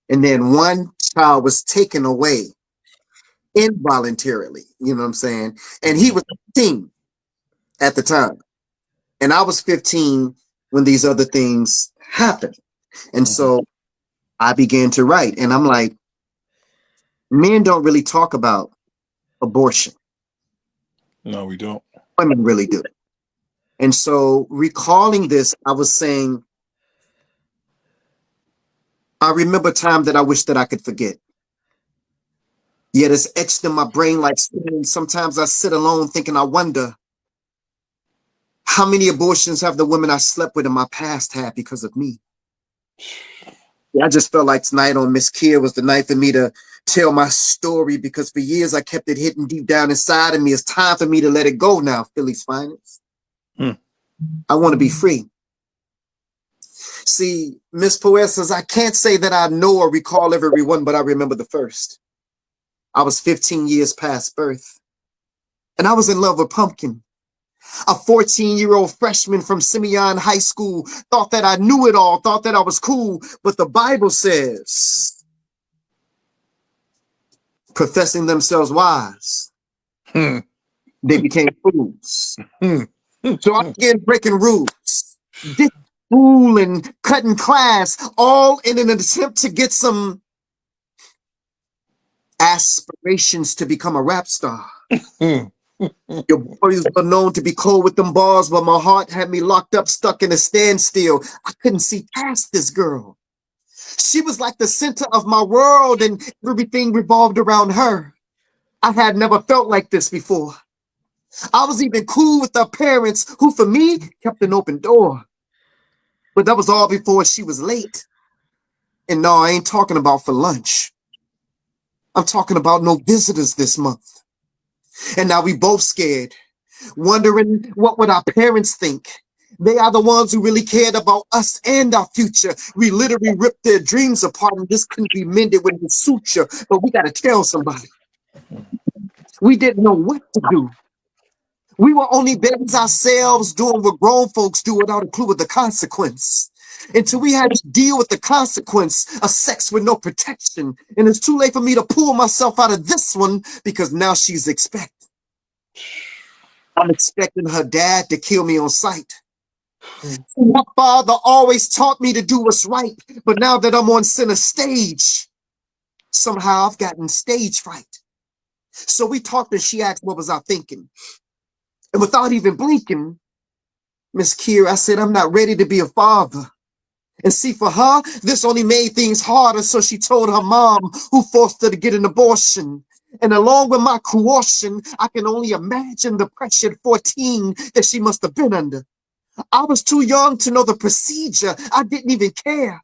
and then one child was taken away involuntarily, you know what I'm saying? And he Mm-hmm. was 15 at the time, and I was 15 when these other things happened. And Mm-hmm. so I began to write, and I'm like, men don't really talk about abortion. No, we don't. Women really do. And so, recalling this, I was saying, I remember a time that I wish that I could forget. Yet it's etched in my brain like sin. Sometimes I sit alone thinking, I wonder how many abortions have the women I slept with in my past had because of me. I just felt like tonight on Mz.KIR was the night for me to tell my story, because for years I kept it hidden deep down inside of me. It's time for me to let it go now, Philly's finest. Mm. I want to be free. See, Miss Poet says, I can't say that I know or recall every one, but I remember the first. I was 15 years past birth, and I was in love with Pumpkin, a 14-year-old freshman from Simeon High School. Thought that I knew it all, thought that I was cool, but the Bible says, professing themselves wise, Hmm. they became fools. Hmm. So I began breaking rules, this school and cutting class, all in an attempt to get some aspirations to become a rap star. Hmm. Your boys were known to be cold with them bars, but my heart had me locked up, stuck in a standstill. I couldn't see past this girl. She was like the center of my world, and everything revolved around her. I had never felt like this before. I was even cool with her parents, who for me kept an open door. But that was all before she was late. And no, I ain't talking about for lunch. I'm talking about no visitors this month. And now we both scared, wondering what would our parents think. They are the ones who really cared about us and our future. We literally ripped their dreams apart, and this couldn't be mended with a suture. But we got to tell somebody. We didn't know what to do. We were only babies ourselves, doing what grown folks do without a clue of the consequence. Until we had to deal with the consequence of sex with no protection. And it's too late for me to pull myself out of this one, because now she's expecting. I'm expecting her dad to kill me on sight. My father always taught me to do what's right, but now that I'm on center stage, somehow I've gotten stage fright. So we talked, and she asked what was I thinking. And without even blinking, Mz.KIR, I said, I'm not ready to be a father. And see, for her, this only made things harder, so she told her mom, who forced her to get an abortion. And along with my coercion, I can only imagine the pressure at 14 that she must have been under. I was too young to know the procedure. I didn't even care.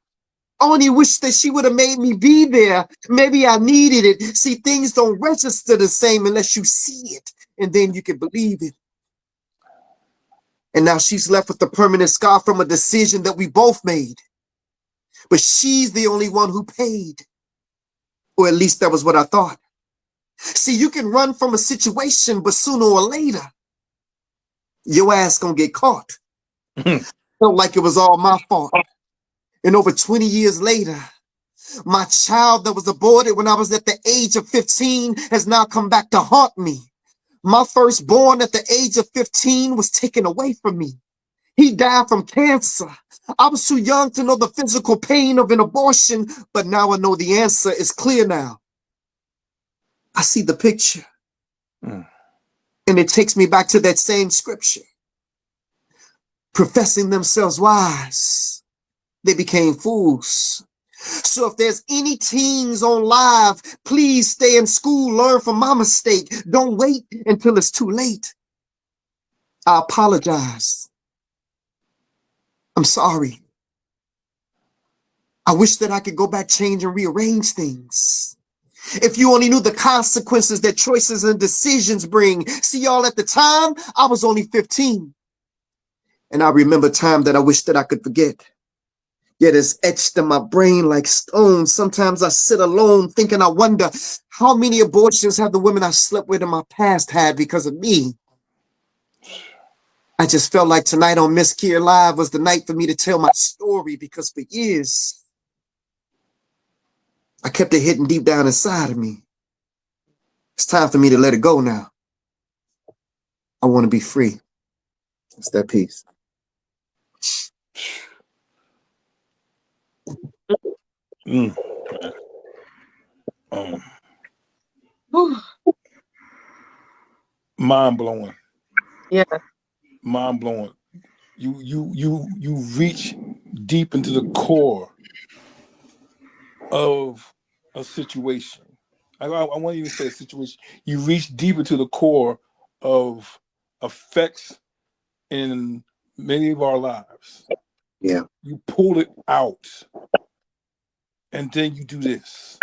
I only wish that she would have made me be there. Maybe I needed it. See, things don't register the same unless you see it, and then you can believe it. And now she's left with the permanent scar from a decision that we both made. But she's the only one who paid. Or at least that was what I thought. See, you can run from a situation, but sooner or later, your ass gonna get caught. Felt like it was all my fault. And over 20 years later, my child that was aborted when I was at the age of 15 has now come back to haunt me. My firstborn at the age of 15 was taken away from me. He died from cancer. I was too young to know the physical pain of an abortion, but now I know the answer is clear now. I see the picture. And it takes me back to that same scripture. Professing themselves wise, they became fools. So if there's any teens on live, please stay in school, learn from my mistake. Don't wait until it's too late. I apologize. I'm sorry. I wish that I could go back, change, and rearrange things. If you only knew the consequences that choices and decisions bring. See, y'all, at the time, I was only 15. And I remember time that I wish that I could forget. Yet it's etched in my brain like stone. Sometimes I sit alone thinking, I wonder how many abortions have the women I slept with in my past had because of me. I just felt like tonight on Mz.KIR Live was the night for me to tell my story, because for years, I kept it hidden deep down inside of me. It's time for me to let it go now. I want to be free. It's that piece. Mind blowing. Yeah. Mind blowing. You reach deep into the core of a situation. I want to even say a situation. You reach deep into the core of effects in many of our lives. Yeah. You pull it out, and then you do this,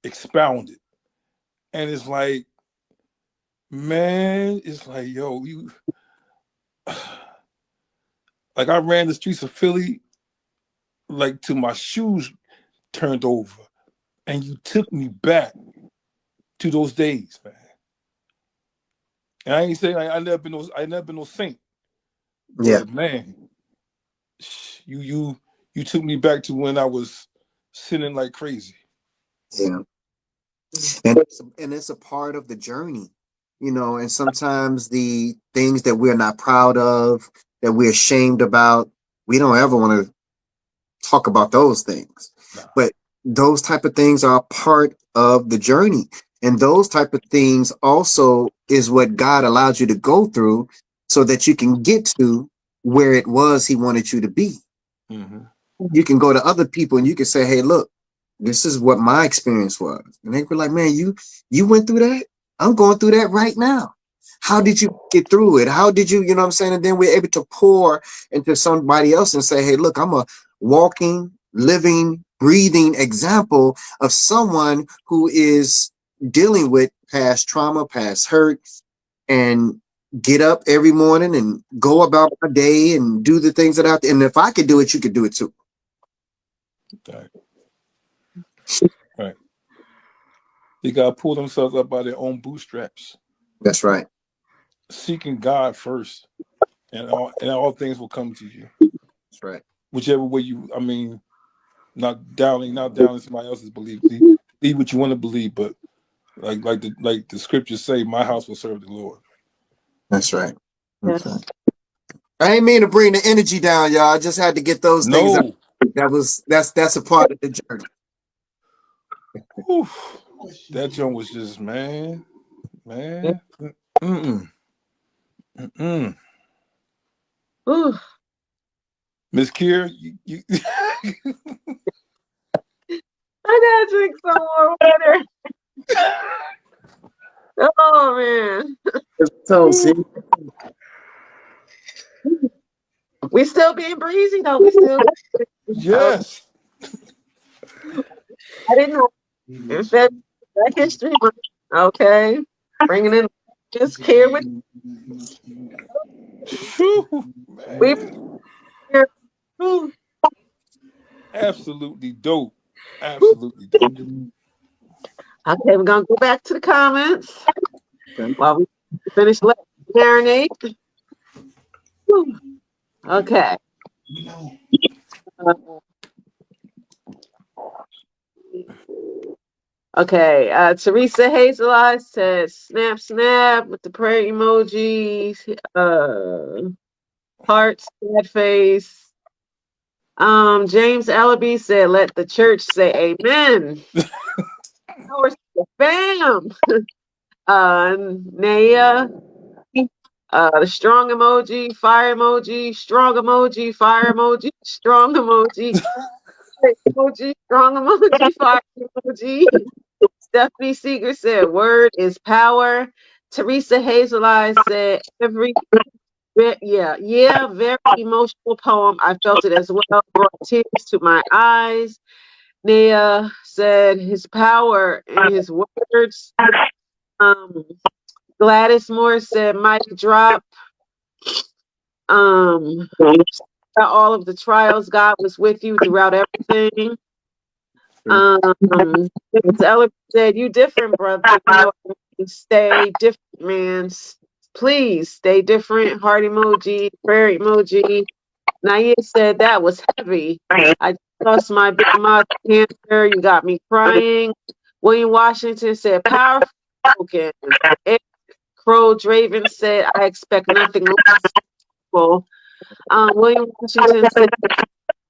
expound it, and it's like, man, it's like, yo, you. Like, I ran the streets of Philly, like, till my shoes turned over, and you took me back to those days, man. And I ain't saying I never been no saint, Yeah. but man, you took me back to when I was sinning like crazy. Yeah. And it's a part of the journey, you know, and sometimes the things that we're not proud of, that we're ashamed about, we don't ever want to talk about those things. Nah. But those type of things are part of the journey. And those type of things also is what God allowed you to go through so that you can get to where it was he wanted you to be. Mm-hmm. you can go to other people and you can say, hey, look, this is what my experience was. And they were like, man, you went through that? I'm going through that right now. How did you get through it? How did you, you know what I'm saying? And then we're able to pour into somebody else and say, hey, look, I'm a walking, living, breathing example of someone who is dealing with past trauma, past hurt, and get up every morning and go about my day and do the things that I, and if I could do it, you could do it too. Right. Right. They got to pull themselves up by their own bootstraps. That's right. Seeking God first, and all things will come to you. That's right. Whichever way you, I mean, not downing somebody else's belief. Believe what you want to believe, but like the scriptures say, my house will serve the Lord. That's right. That's right. I ain't mean to bring the energy down, y'all. I just had to get those things out. That's a part of the journey. Whew. That joint was just man. Mz.KIR, you I gotta drink some more water. Oh man. So see, We still being breezy though. We still. yes. I didn't know. In fact, Black History Month. Okay, bringing in just care with Whew, we. man. Absolutely dope. Absolutely dope. Okay, we're gonna go back to the comments while we finish letting it marinate. Okay. Okay, Teresa Hazel says snap snap with the prayer emoji, heart, sad face. James Ellaby said, let the church say amen. Bam. Naya, the strong emoji, fire emoji, strong emoji, fire emoji, strong emoji, emoji, strong emoji, fire emoji. Stephanie Seeger said, word is power. Teresa Hazel said, very emotional poem. I felt it as well, brought tears to my eyes. Nia said, his power and his words. Gladys Moore said, mic drop. All of the trials, God was with you throughout everything. Ella said, you different, brother. You know, stay different, man. Please stay different. Heart emoji, prayer emoji. Naya said that was heavy. I lost my big mouth cancer. You got me crying. William Washington said, powerful spoken. Crow Draven said, I expect nothing less. William Washington said,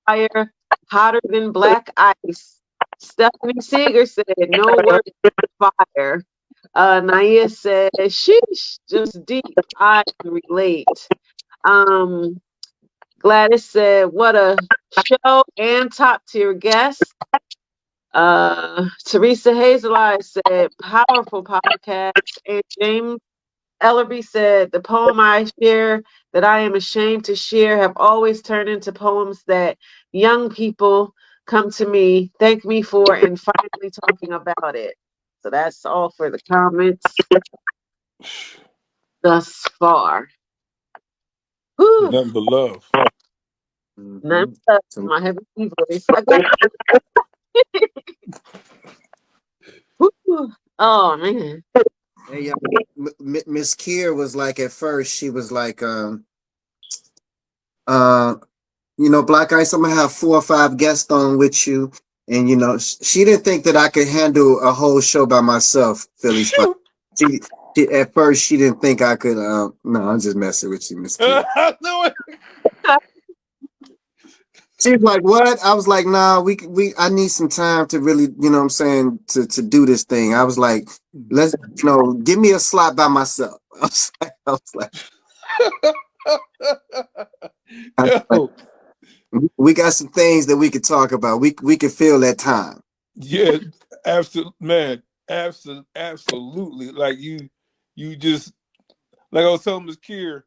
fire hotter than black ice. Stephanie Seeger said, no word fire. Naya said, sheesh, just deep. I can relate. Gladys said, what a show and top tier guest. Teresa Hazel said, powerful podcast. And James Ellerby said, the poem I share that I am ashamed to share have always turned into poems that young people come to me, thank me for, and finally talking about it. So that's all for the comments thus far. Whew. Nothing but love. None of my heavenly voice. I got oh man. hey, Mz.KIR was like at first she was like, you know, Black Ice, I'm gonna have 4 or 5 guests on with you, and you know, she didn't think that I could handle a whole show by myself. Philly Spot. She at first she didn't think I could. No, I'm just messing with you, Mz.KIR. I know it. She's like, what? I was like, nah, I need some time to really, you know what I'm saying, to do this thing. I was like, let's, you know, give me a slot by myself. I was like, Yo, We got some things that we could talk about. We could fill that time. Yeah, absolutely, man. Absolutely. Like you just like I was telling Mz.KIR,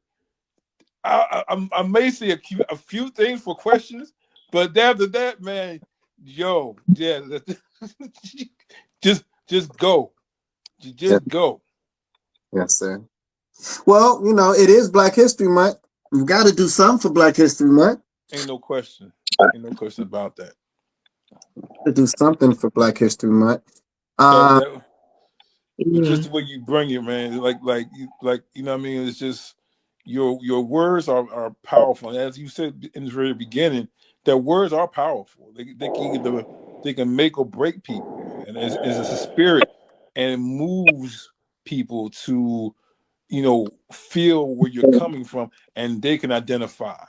I may say a few things for questions, but after that, man, yo, yeah, just go, Yeah. just go. Yes, sir. Well, it is Black History Month. We've got to do something for Black History Month. Ain't no question, ain't no question about that. To do something for Black History Month. That Uh, that But Yeah. just the way you bring it, man, like you know what I mean. It's just your words are powerful. And as you said in the very beginning, that words are powerful. They can either they can make or break people, man. And it's a spirit, and it moves people to feel where you're coming from, and they can identify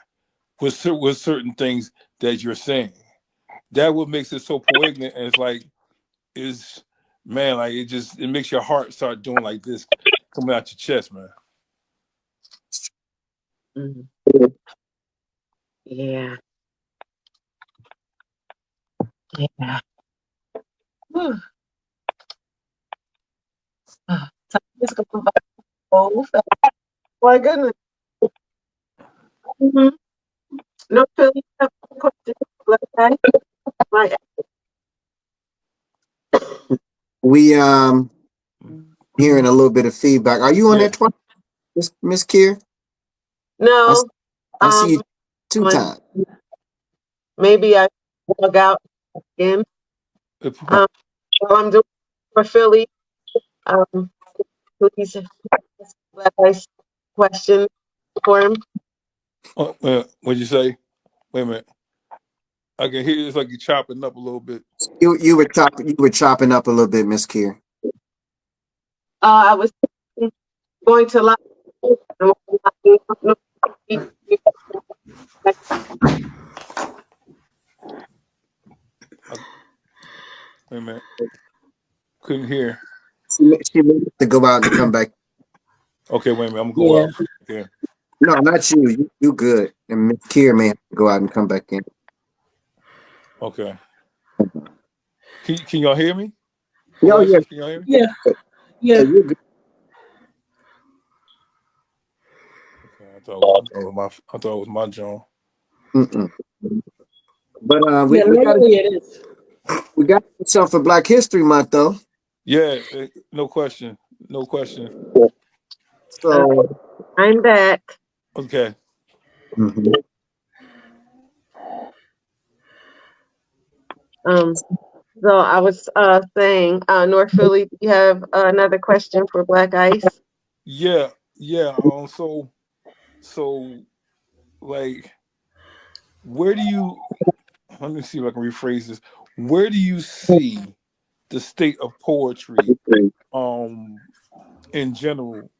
with certain things that you're saying. That what makes it so poignant. And it's like is man, like it makes your heart start doing like this coming out your chest, man. Mhm. Yeah. Yeah. Whew. Ah, time is going by so fast. My goodness. Mhm. No, Phil, you have a question. Okay. My, we hearing a little bit of feedback. Are you on Yeah. there twice, Miss Kier? I, s- no. I see you two On times. maybe I log out again. Um, while I'm doing for Philly, um, please let us question for him. What'd you say? Wait a minute. I can hear it's like you're chopping up a little bit. You were chopping up a little bit, Miss Kier. I was going to lie. I, wait a minute. Couldn't hear. She may have to go out and come back. Okay, wait a minute. I'm gonna go Yeah. out. Okay. No, not you. You good. And Miss Kier may have to go out and come back in. Okay. Can y'all hear me? Yo, yeah, Oasis, can y'all hear me? Yeah. yeah, Yeah. you're good. Okay, I thought it was my John. Mm-mm. But we Yeah. we got Normally it is. we got something for Black History Month though. Yeah, no question. No question. Okay, So I'm back. Okay. mhm. Um, so I was saying, North Philly, do you have another question for Black Ice? Yeah, yeah. So like where do you let me see if I can rephrase this. Where do you see the state of poetry um in general?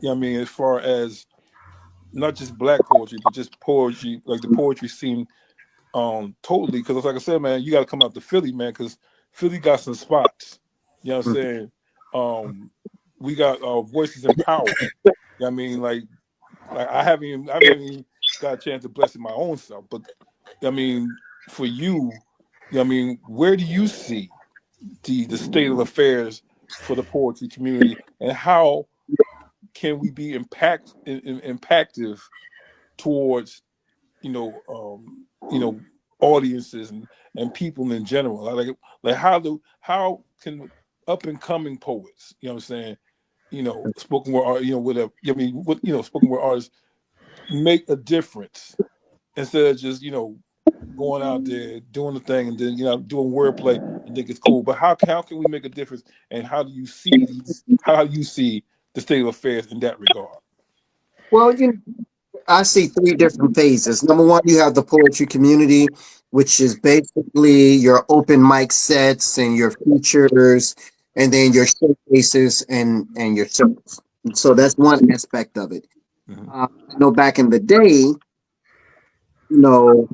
You know what I mean, as far as not just black poetry, but just poetry, like the poetry scene totally. Because like I said, man, you gotta come out to Philly, man, because Philly got some spots. You know what I'm Mhm. saying? Um we got voices in power. You know what I mean? Like I haven't even got a chance to bless it my own self. But I mean, for you, I mean, where do you see the state of affairs for the poetry community, and how can we be impactive towards audiences and people in general? Like how can up and coming poets, you know what I'm saying, spoken word art, whatever. I mean, spoken word artists make a difference instead of just going out there doing the thing and then doing wordplay and think it's cool. But how can we make a difference? And how do you see how you see the state of affairs in that regard? Well, I see three different phases. Number one, you have the poetry community, which is basically your open mic sets and your features, and then your showcases and your shows. So that's one aspect of it. Hmm. I know back in the day, know,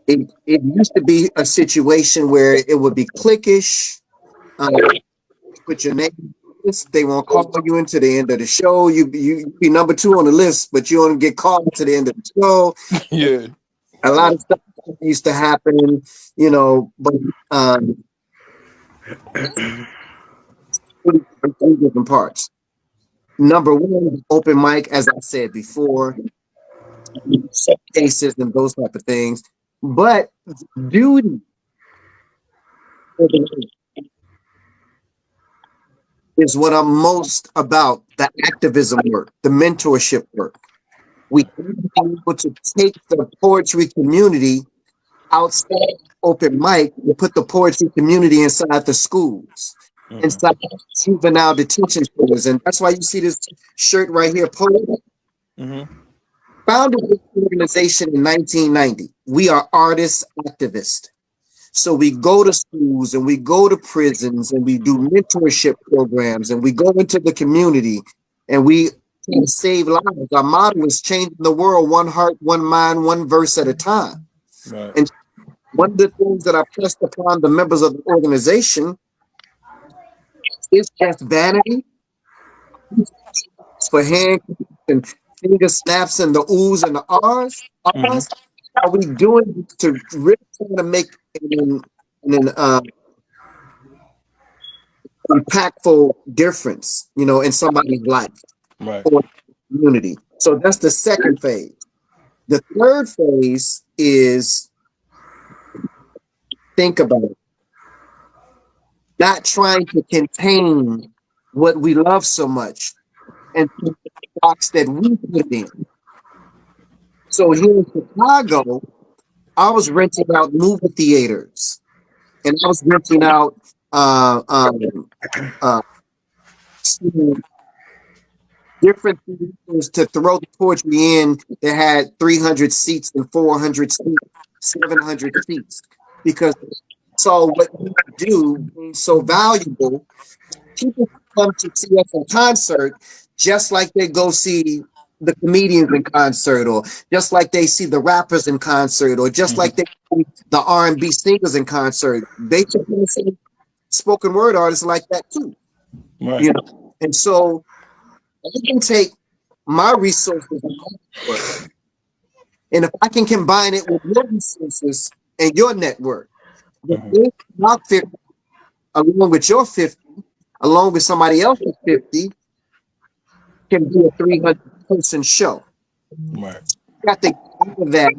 it used to be a situation where it would be cliquish. You put your name. list. They won't call you into the end of the show. You be number 2 on the list, but you don't get called to the end of the show. Yeah. A lot of stuff used to happen, but three different parts. Number one, open mic, as I said before, cases and those type of things. But duty is what I'm most about, the activism work, the mentorship work. We need to be able to take the poetry community outside open mic and put the poetry community inside the schools, inside juvenile detention centers. And that's why you see this shirt right here, Poet. Founded this organization in 1990. We are artists, activists. So we go to schools and we go to prisons and we do mentorship programs and we go into the community and we can save lives. Our motto is changing the world, one heart, one mind, one verse at a time. Right. And one of the things that I pressed upon the members of the organization is just vanity for hand and finger snaps and the oohs and the ahs. Are we doing this to really try to make an impactful difference, in somebody's life Right. or community? So that's the second phase. The third phase is, think about it, not trying to contain what we love so much and the box that we put in. So here in Chicago, I was renting out movie theaters and I was renting out uh, different theaters to throw the poetry in that had 300 seats and 400 seats, 700 seats, because so what we do being so valuable, people come to see us in concert just like they go see the comedians in concert, or just like they see the rappers in concert, or just like they see the R&B singers in concert. They took spoken word artists like that too. Right. And so I can take my resources and if I can combine it with your resources and your network, my 50, along with your 50, along with somebody else's 50, can be a 300-person show. Right. Got to get that.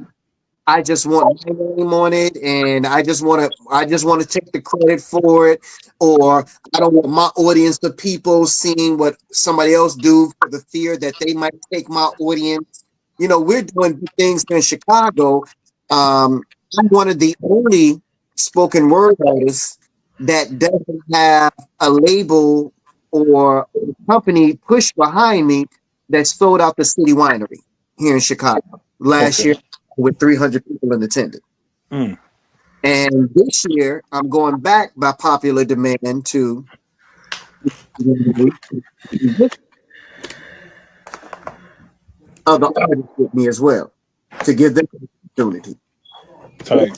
I just want my name on it, and I just want to take the credit for it, or I don't want my audience of people seeing what somebody else do for the fear that they might take my audience. We're doing things in Chicago. I'm one of the only spoken word artists that doesn't have a label or a company push behind me that sold out the City Winery here in Chicago last year with 300 people in attendance. And this year, I'm going back by popular demand to other artists with me as well, to give them an opportunity. Tight.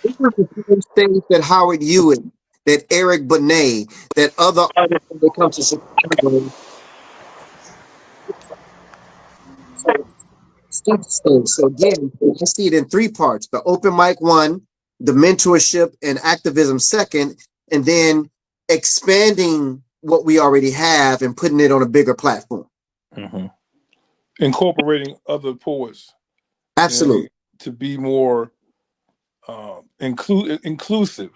This is the same thing that Howard Hewitt, that Eric Benet, that other artists when they come to Chicago. So again, I see it in 3 parts: the open mic 1, the mentorship and activism 2nd, and then expanding what we already have and putting it on a bigger platform. Incorporating other poets. Absolutely. To be more inclusive.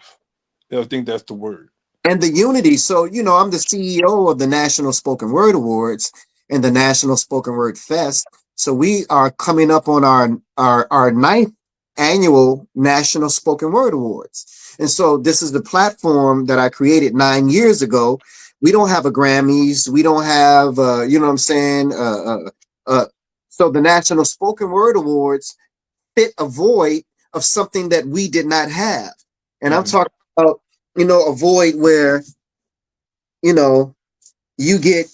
I think that's the word. And the unity. So, I'm the CEO of the National Spoken Word Awards and the National Spoken Word Fest. So we are coming up on our 9th annual National Spoken Word Awards. And so this is the platform that I created 9 years ago. We don't have a Grammys. We don't have, you know what I'm saying? So the National Spoken Word Awards fit a void of something that we did not have. And I'm talking about, a void where, you get,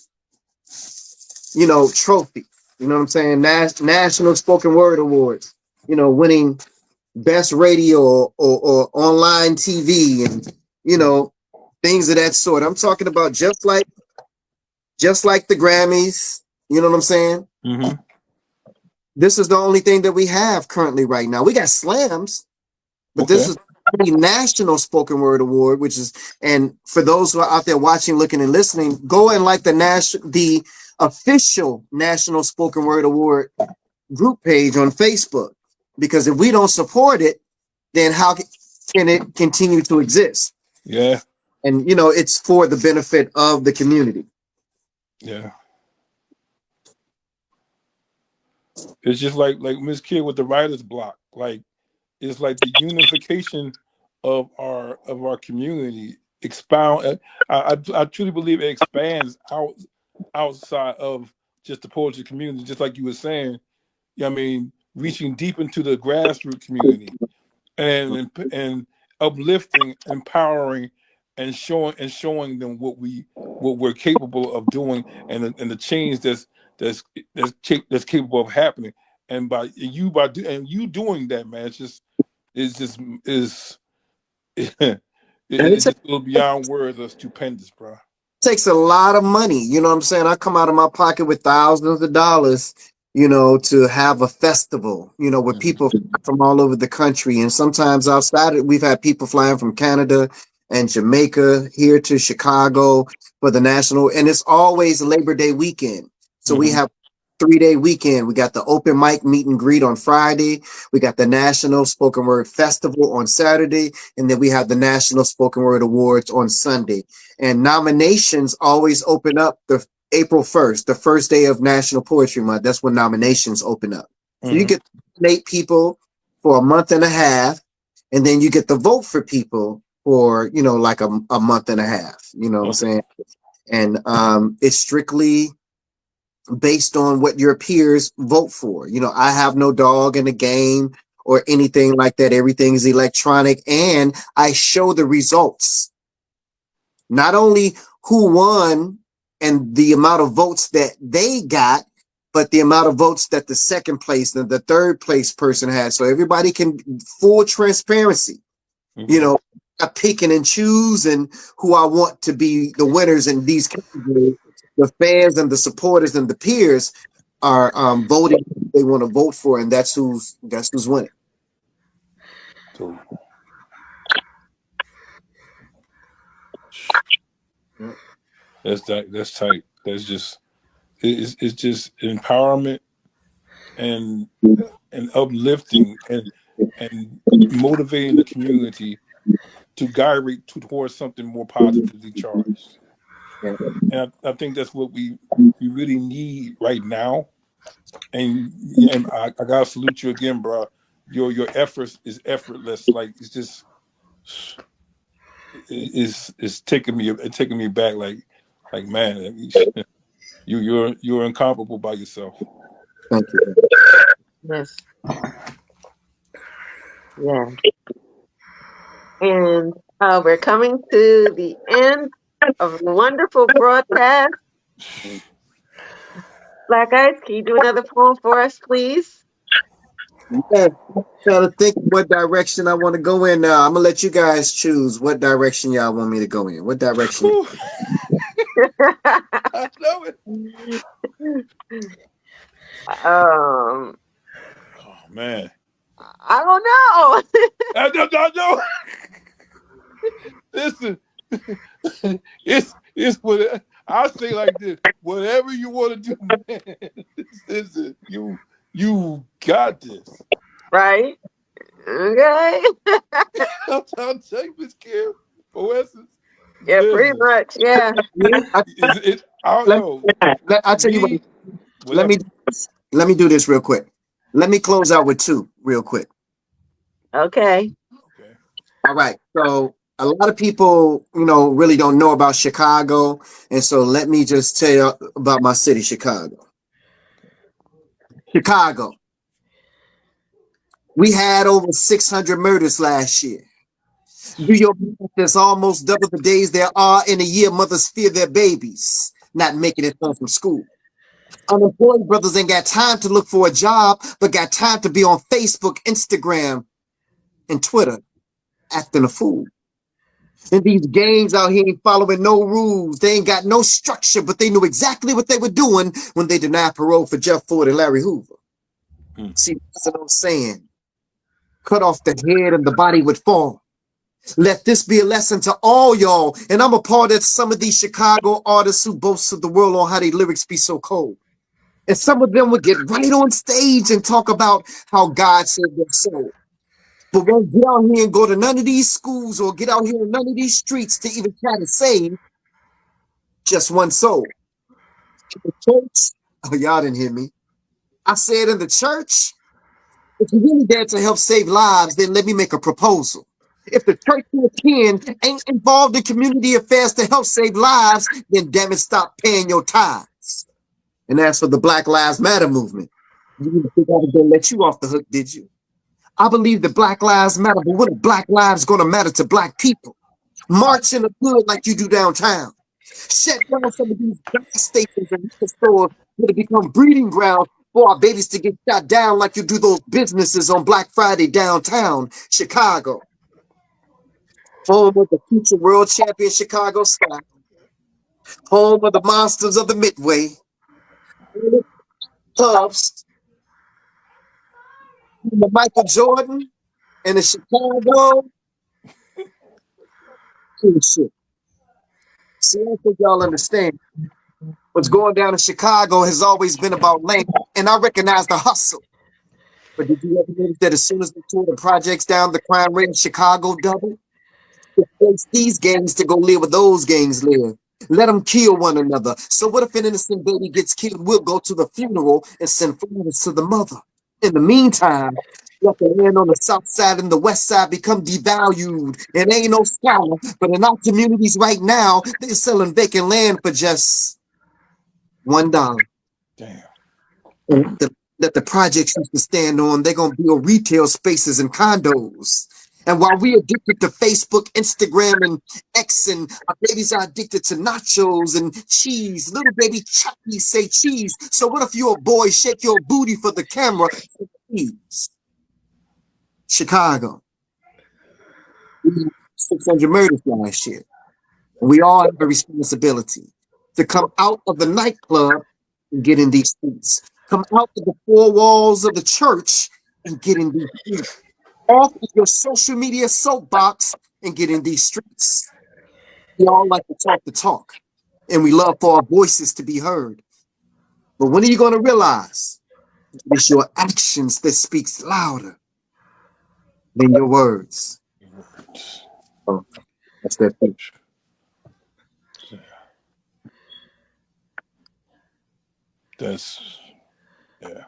trophy. You know what I'm saying? National Spoken Word Awards, winning best radio or online TV and, things of that sort. I'm talking about just like just like the Grammys. You know what I'm saying? Mm-hmm. This is the only thing that we have currently right now. We got slams, but Okay. this is the National Spoken Word Award, which is, and for those who are out there watching, looking, and listening, go and like the official National Spoken Word Award group page on Facebook, because if we don't support it, then how can it continue to exist? Yeah. And you know, it's for the benefit of the community. Yeah. It's just like Mz.KIR with the writer's block. Like, it's like the unification of our community expound. I truly believe it expands outside of just the poetry community, just like you were saying. I mean, reaching deep into the grassroots community and uplifting, empowering, and showing them what we're capable of doing, and the change that's capable of happening. And by you doing that, man, it's just is And it just goes beyond words. Are stupendous, bro. takes a lot of money. You know what I'm saying? I come out of my pocket with thousands of dollars, you know, to have a festival, you know, where Mm-hmm. people from all over the country. And sometimes outside it, we've had people flying from Canada and Jamaica here to Chicago for the national. And it's always Labor Day weekend. So we Mm-hmm. have 3-day weekend. We got the open mic meet and greet on Friday. We got the National Spoken Word Festival on Saturday. And then we have the National Spoken Word Awards on Sunday. And nominations always open up the April 1st, the first day of National Poetry Month. That's when nominations open up. So you Mm-hmm. get to nominate people for a month and a half, and then you get to vote for people for, you know, like a month and a half. You know what I'm Okay. saying? And it's strictly based on what your peers vote for. You know, I have no dog in the game or anything like that. Everything is electronic, and I show the results. Not only who won and the amount of votes that they got, but the amount of votes that the second place and the third place person had. So everybody can full transparency. You Okay. know, I pick and choose and who I want to be the winners in these categories. The fans and the supporters and the peers are voting who they want to vote for, and that's who's winning. So Yeah. that's tight. It's just empowerment and uplifting and motivating the community to gyrate towards something more positively charged. And I think that's what we really need right now. And I gotta salute you again, bro. Your efforts is effortless. Like, it's just it's taking me back. Like, man, you're incomparable by yourself. Thank you. Yes. Yeah. And we're coming to the end of a wonderful broadcast. Black Eyes, can you do another poem for us, please? Yeah, trying to think what direction I want to go in now. I'm gonna let you guys choose what direction y'all want me to go in. What direction? I know it. um, Oh man, I don't know. I know. Listen, it's what I say like this. Whatever you want to do, man. Listen, you got this. Right? Okay. I'm telling you, Mz.KIR, for essence. Yeah, pretty Listen, much. Yeah. I don't Let, know. I'll tell you what. Me, Let me whatever. let me do this real quick. Let me close out with two real quick. Okay. Okay. All right. So a lot of people, you know, really don't know about Chicago, and so let me just tell you about my city, Chicago. Chicago. We had over 600 murders last year. Do your math, that's almost double the days there are in a year mothers fear their babies not making it home from school. Unemployed brothers ain't got time to look for a job, but got time to be on Facebook, Instagram, and Twitter acting a fool. And these gangs out here ain't following no rules. They ain't got no structure, but they knew exactly what they were doing when they denied parole for Jeff Ford and Larry Hoover. See, that's what I'm saying. Cut off the head and the body would fall. Let this be a lesson to all y'all. And I'm a part of some of these Chicago artists who boast of the world on how their lyrics be so cold. And some of them would get right on stage and talk about how God saved their soul. But won't get out here and go to none of these schools or get out here in none of these streets to even try to save just one soul. The church, oh, y'all didn't hear me. I said in the church, if you're really there to help save lives, then let me make a proposal. If the church you're kin ain't involved in community affairs to help save lives, then damn it, stop paying your tithes. And as for the Black Lives Matter movement, you didn't think I was going to let you off the hook, did you? I believe that Black Lives Matter, but when are Black lives going to matter to Black people? March in the hood like you do downtown. Shut down some of these gas stations and liquor stores that have become breeding grounds for our babies to get shot down like you do those businesses on Black Friday downtown Chicago. Home of the future world champion Chicago Sky. Home of the monsters of the Midway. Pubs. The Michael Jordan and the Chicago. Shit. See, I think y'all understand. What's going down in Chicago has always been about lane, and I recognize the hustle. But did you ever notice that as soon as they tore the projects down, the crime rate in Chicago doubled? It forced these gangs to go live where those gangs live. Let them kill one another. So what if an innocent baby gets killed? We'll go to the funeral and send flowers to the mother. In the meantime, let the land on the south side and the west side become devalued. And ain't no scholar, but in our communities right now, they're selling vacant land for just $1. Damn. That the projects used to stand on, they're gonna build retail spaces and condos. And while we addicted to Facebook, Instagram, and X, and our babies are addicted to nachos and cheese, little baby Chucky say cheese. So what if you're a boy, shake your booty for the camera? Please. Chicago. 600 murders last year. We all have a responsibility to come out of the nightclub and get in these streets. Come out of the four walls of the church and get in these streets. Off of your social media soapbox and get in these streets. We all like to talk the talk, and we love for our voices to be heard. But when are you going to realize it's your actions that speaks louder than your words? Oh, that's that thing. That's, yeah.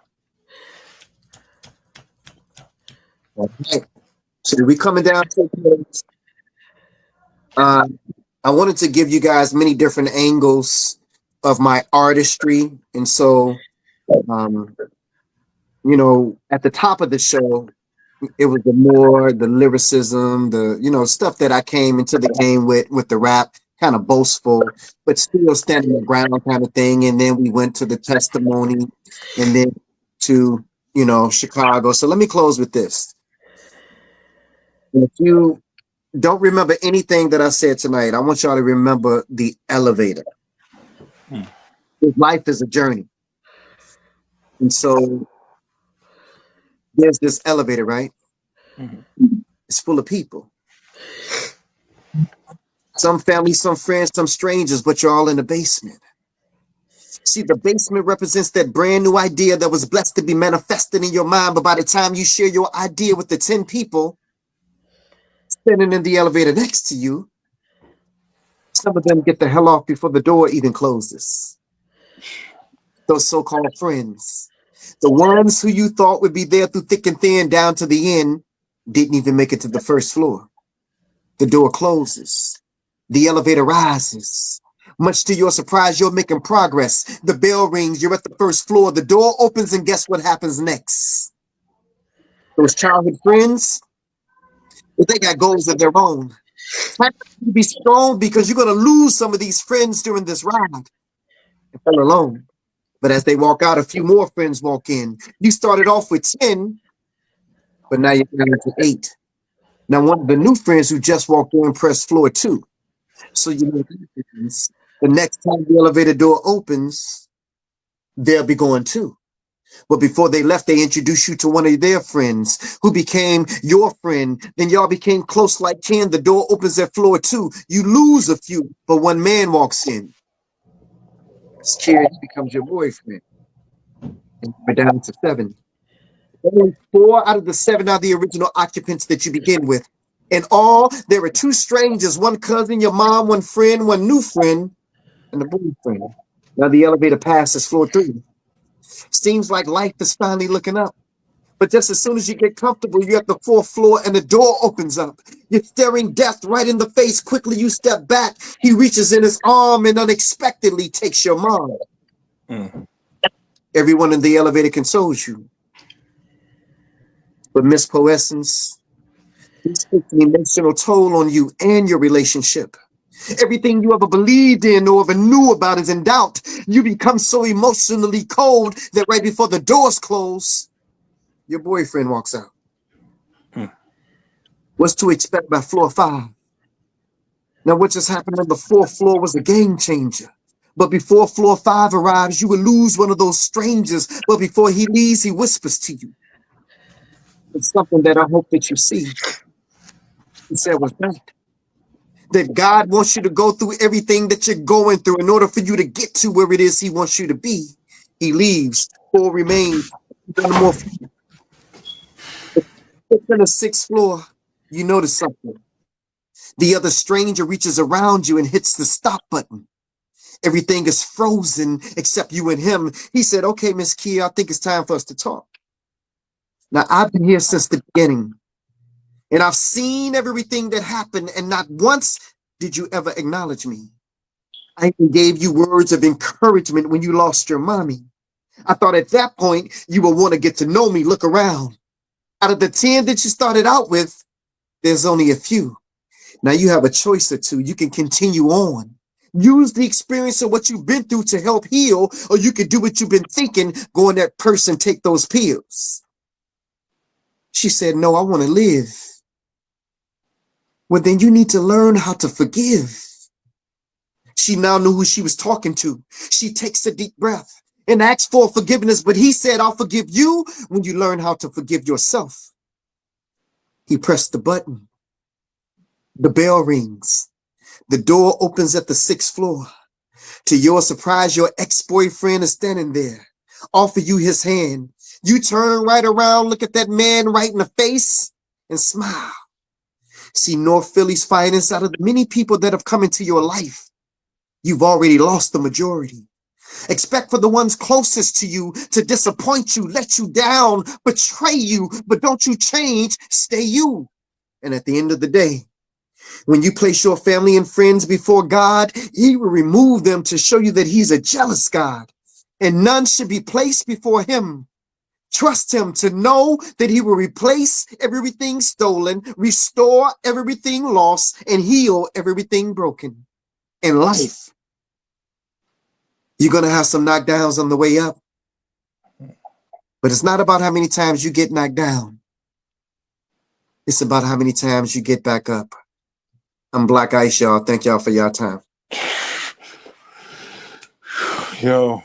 All right. So we coming down to I wanted to give you guys many different angles of my artistry. And so, you know, at the top of the show, it was the lyricism, stuff that I came into the game with the rap, kind of boastful, but still standing the ground kind of thing. And then we went to the testimony and then to, Chicago. So let me close with this. If you don't remember anything that I said tonight, I want y'all to remember the elevator. Life is a journey. And so there's this elevator, right? It's full of people. Some family, some friends, some strangers, but you're all in the basement. See, the basement represents that brand new idea that was blessed to be manifested in your mind. But by the time you share your idea with the 10 people standing in the elevator next to you, some of them get the hell off before the door even closes. Those so-called friends, the ones who you thought would be there through thick and thin down to the end, didn't even make it to the first floor. The door closes. The elevator rises. Much to your surprise, you're making progress. The bell rings, you're at the first floor. The door opens, and guess what happens next? Those childhood friends, they got goals of their own. Time to be strong because you're going to lose some of these friends during this ride. You fell alone. But as they walk out, a few more friends walk in. You started off with 10, but now you're down to 8. Now, one of the new friends who just walked in pressed floor 2. So you know what that means. The next time the elevator door opens, they'll be going too. But before they left, they introduced you to one of their friends who became your friend. Then y'all became close like kin. The door opens at floor 2. You lose a few, but one man walks in. Mz.KIR becomes your boyfriend. And we're down to 7. Only 4 out of the 7 are the original occupants that you begin with. In all, there are 2 strangers, one cousin, your mom, one friend, one new friend, and a boyfriend. Now the elevator passes floor 3. Seems like life is finally looking up. But just as soon as you get comfortable, you're at the 4th floor and the door opens up. You're staring death right in the face. Quickly you step back. He reaches in his arm and unexpectedly takes your mom. Everyone in the elevator consoles you. But Miss Poessence, this takes an emotional toll on you and your relationship. Everything you ever believed in or ever knew about is in doubt. You become so emotionally cold that right before the doors close, your boyfriend walks out. What's to expect by floor 5? Now, what just happened on the 4th floor was a game changer. But before floor 5 arrives, you will lose one of those strangers. But before he leaves, he whispers to you. It's something that I hope that you see. He said was right. That God wants you to go through everything that you're going through in order for you to get to where it is he wants you to be. He leaves, 4 remains. One more. On the 6th floor, you notice something. The other stranger reaches around you and hits the stop button. Everything is frozen except you and him. He said, okay, Mz.KIR, I think it's time for us to talk. Now, I've been here since the beginning, and I've seen everything that happened, and not once did you ever acknowledge me. I even gave you words of encouragement when you lost your mommy. I thought at that point you would want to get to know me, look around. Out of the 10 that you started out with, there's only a few. Now you have a choice or two. You can continue on. Use the experience of what you've been through to help heal, or you could do what you've been thinking, go in that person, take those pills. She said, no, I want to live. Well, then you need to learn how to forgive. She now knew who she was talking to. She takes a deep breath and asks for forgiveness, but he said, I'll forgive you when you learn how to forgive yourself. He pressed the button. The bell rings. The door opens at the 6th floor. To your surprise, your ex-boyfriend is standing there. Offer you his hand. You turn right around, look at that man right in the face, and smile. See, North Philly's finest, out of the many people that have come into your life, you've already lost the majority. Expect for the ones closest to you to disappoint you, let you down, betray you, but don't you change, stay you. And at the end of the day, when you place your family and friends before God, he will remove them to show you that he's a jealous God, and none should be placed before him. Trust him to know that he will replace everything stolen, restore everything lost, and heal everything broken. In life, you're going to have some knockdowns on the way up, but it's not about how many times you get knocked down. It's about how many times you get back up. I'm Blaq Ice, y'all. Thank y'all for your time. Yo,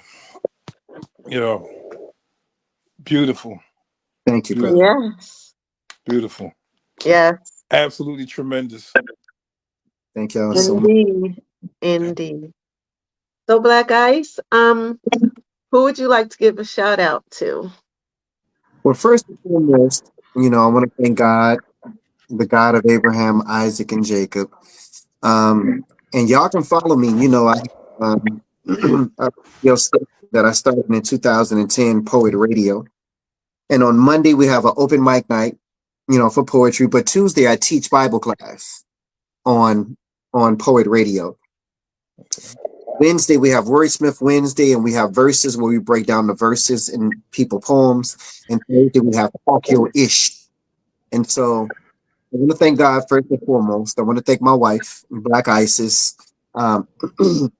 beautiful. Thank you, brother. Yes. Beautiful. Yes. Absolutely tremendous. Thank y'all so much. Indeed. Indeed. So Blaq Ice, who would you like to give a shout out to? Well, first and foremost, I want to thank God, the God of Abraham, Isaac, and Jacob. And y'all can follow me. I a radio station that I started in 2010, Poet Radio. And on Monday we have an open mic night, for poetry. But Tuesday I teach Bible class on Poet Radio. Wednesday we have Wordsmith Wednesday, and we have verses where we break down the verses in people poems. And Thursday we have Talk Your Ish. And so I want to thank God first and foremost. I want to thank my wife, Blaq Isis. I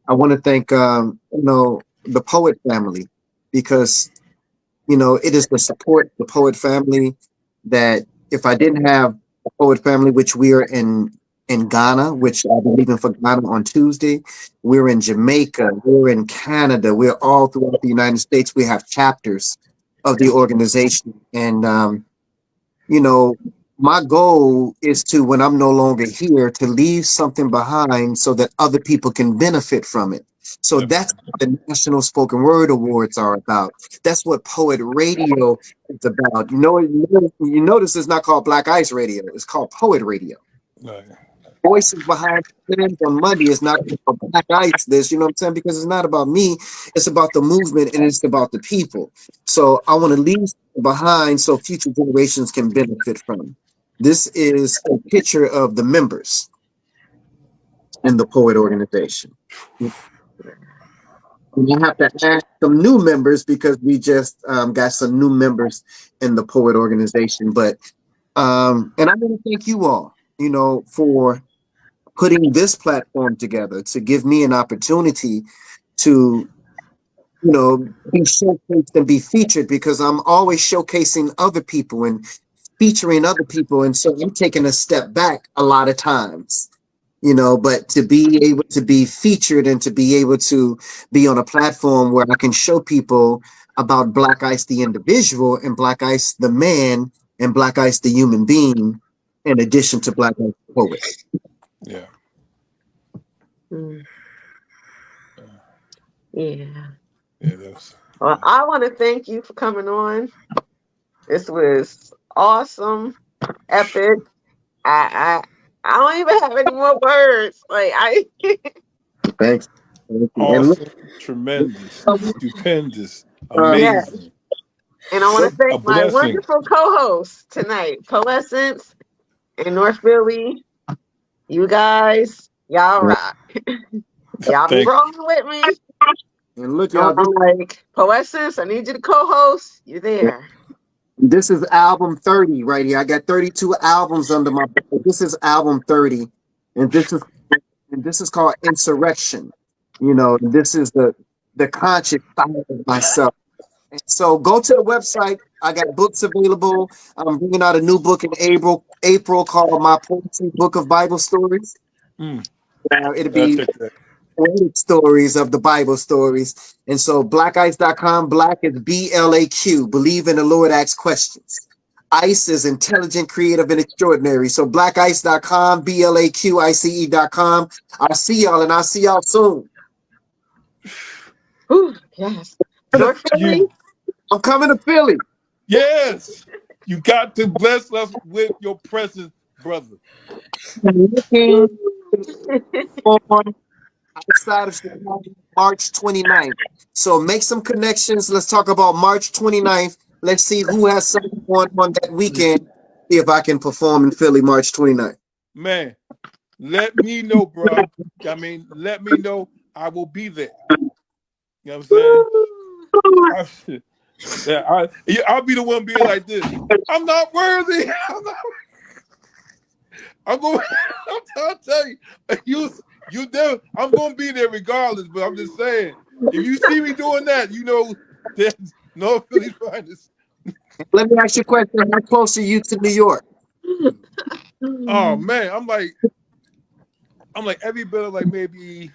want to thank the Poet family, because it is the support of the Poet family that if I didn't have Poet family, which we are in Ghana, which I'll be leaving for Ghana on Tuesday. We're in Jamaica. We're in Canada. We're all throughout the United States. We have chapters of the organization, and you know, my goal is to, when I'm no longer here, to leave something behind so that other people can benefit from it. So Yep. that's what the National Spoken Word Awards are about. That's what Poet Radio is about. You notice it's not called Black Ice Radio. It's called Poet Radio. Right. Voices behind the on Monday is not about Black Ice this, you know what I'm saying? Because it's not about me, it's about the movement and it's about the people. So I want to leave behind so future generations can benefit from it. This is a picture of the members in the Poet organization. And I have to add some new members because we just got some new members in the Poet organization. But and I want to thank you all, for putting this platform together to give me an opportunity to, be showcased and be featured, because I'm always showcasing other people and featuring other people. And so I'm taking a step back a lot of times, but to be able to be featured and to be able to be on a platform where I can show people about Black Ice, the individual, and Black Ice, the man, and Black Ice, the human being, in addition to Black Ice, the poet. Yeah. Mm. Yeah. Yeah. That's. Well, I want to thank you for coming on. This was awesome, epic. I don't even have any more words. Like Thanks. Thank you. And Awesome, tremendous, stupendous, yeah. amazing. And I want to A thank my blessing. wonderful co-hosts tonight, Poessence and North Philly. You guys, y'all rock. Y'all be Thank rolling with me. And look, No, y'all, I'm like, Poessence, I need you to co-host. You there. this is album 30 right here. I got 32 albums under my belt. This is album 30. And this is called Insurrection. This is the conscious side of myself. And so go to the website. I got books available. I'm bringing out a new book in April called My Poetry Book of Bible Stories. you. It'll I'll be check that. poetic stories of the Bible stories. And so blackice.com, Blaq is BLAQ, believe in the Lord, ask questions. Ice is intelligent, creative, and extraordinary. So blackice.com, BLAQICE.com. I'll see y'all, and I'll see y'all soon. Ooh, yes. North Philly. I'm coming to Philly. Yes, you got to bless us with your presence, brother. Looking for outside of Chicago, March 29th. So make some connections. Let's talk about March 29th. Let's see who has something on that weekend. See if I can perform in Philly March 29th. Man, let me know, bro. I mean, let me know. I will be there. You know what I'm saying? I'll be the one being like this. I'm not worthy. I'm going. I'll tell you. You there? I'm going to be there regardless. But I'm just saying, if you see me doing that, there's no Philly finest. Let me ask you a question. How close are you to New York? Oh man, I'm like every bit of like maybe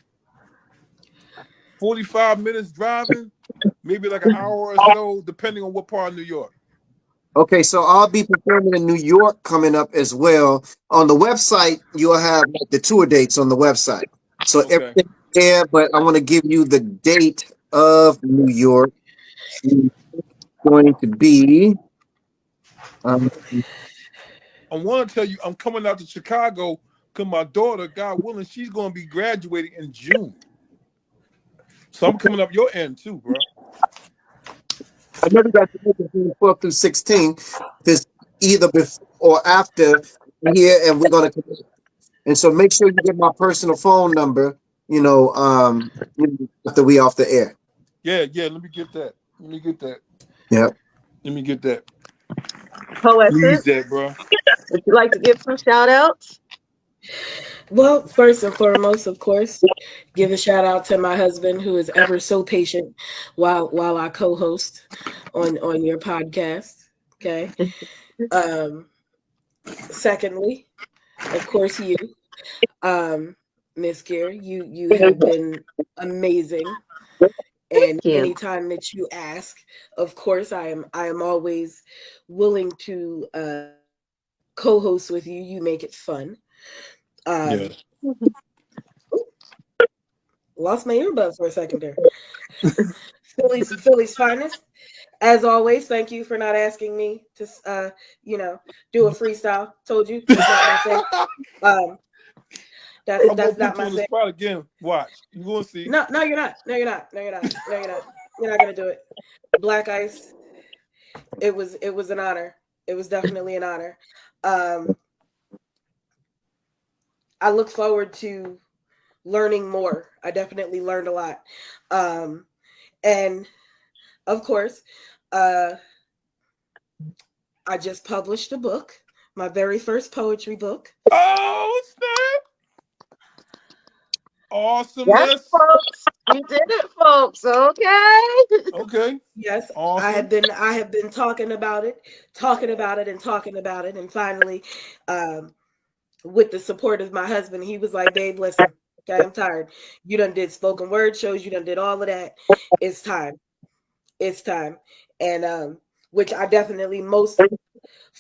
45 minutes driving, maybe like an hour or so, depending on what part of New York. Okay, so I'll be performing in New York coming up as well. On the website, you'll have like the tour dates on the website. So everything there, but I want to give you the date of New York. It's going to be I want to tell you, I'm coming out to Chicago because my daughter, God willing, she's going to be graduating in June. So I'm coming up your end too, bro. I never got to look at June 12th through 16th. This either before or after here, and we're gonna connect. And so make sure you get my personal phone number, after we off the air. Yeah, let me get that. Yeah. Let me get that. Please, Poessence, that, bro. would you like to give some shout outs? Well, first and foremost, of course, give a shout out to my husband who is ever so patient while I co-host on your podcast. Okay. Secondly, of course, you, um, Mz.KIR, you have been amazing. And Thank you. anytime that you ask, of course, I am always willing to co-host with you. You make it fun. Yeah. Lost my earbud for a second there. Philly's finest. As always, thank you for not asking me to, you know, do a freestyle. Told you that's not my thing. Um, I'm gonna that's not put you my on the thing. spot again. Watch. You gonna see. No, no, you're not. No, you're not. No, you're not. No, you're not. You're not gonna do it. Black Ice. It was an honor. It was definitely an honor. Um, I look forward to learning more. I definitely learned a lot. And of course, uh, I just published a book, my very first poetry book. Oh snap! Yes, Awesomeness. folks. You did it, folks. Okay. Okay. Yes, Awesome. I have been talking about it, talking about it, and talking about it, and finally, um, with the support of my husband, he was like, "Babe, listen, okay, I'm tired. You done did spoken word shows, you done did all of that. It's time. It's time." And which I definitely most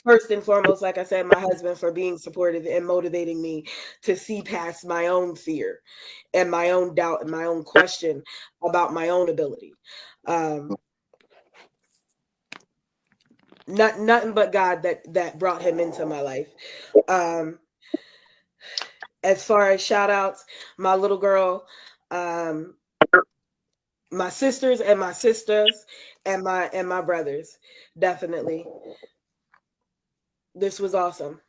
first and foremost, like I said, my husband for being supportive and motivating me to see past my own fear and my own doubt and my own question about my own ability. Um, nothing but God that brought him into my life. Um, as far as shout outs, my little girl, um, my sisters and my sisters and my brothers, definitely. This was awesome.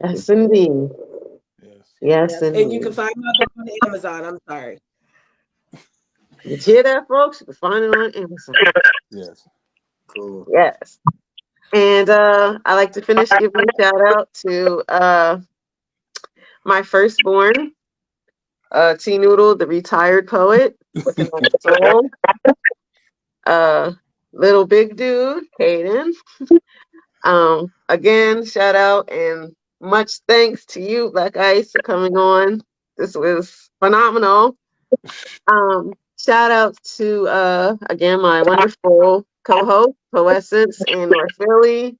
Yes, indeed. Yes. Yes, Yes, and you can indeed. find my book on Amazon. I'm sorry. You hear that, folks? You can find it on Amazon. Yes. Cool. Yes. And I like to finish giving a shout out to my firstborn, T Noodle, the retired poet with an old soul. Uh, little big dude, Caden. Again, shout out and much thanks to you, Black Ice, for coming on. This was phenomenal. Shout out to again my wonderful co-host, Poessence in North Philly.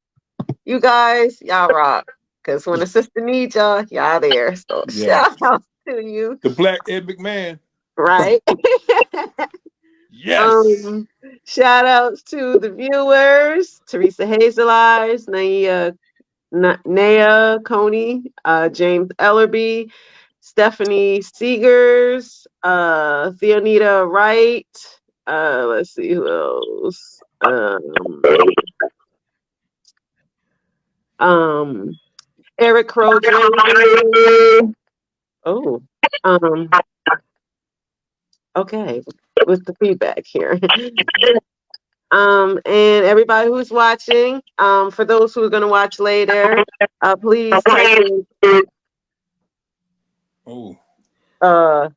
You guys, y'all rock. Cause when a sister needs y'all, y'all there. So Yes. shout out to you. The Black Ed McMahon. Right. Yes. um, shout outs to the viewers, Teresa Hazel Eyes, Naya Coney, James Ellerby, Stephanie Seegers, Theonita Wright. Let's see who else. Um, Eric Crow Jr. Oh, um, okay, with the feedback here. And everybody who's watching, for those who are going to watch later, please type in Oh.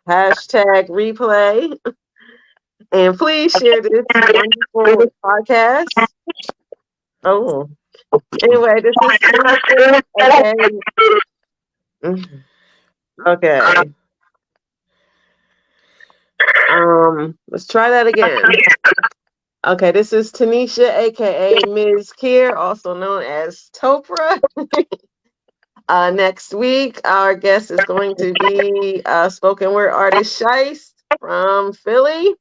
hashtag replay and please share this wonderful podcast. Oh, anyway, this is Tanisha. Okay. Okay. Let's try that again. Okay, this is Tanisha, aka Mz.KIR, also known as Topra. Next week, our guest is going to be spoken word artist Shice from Philly.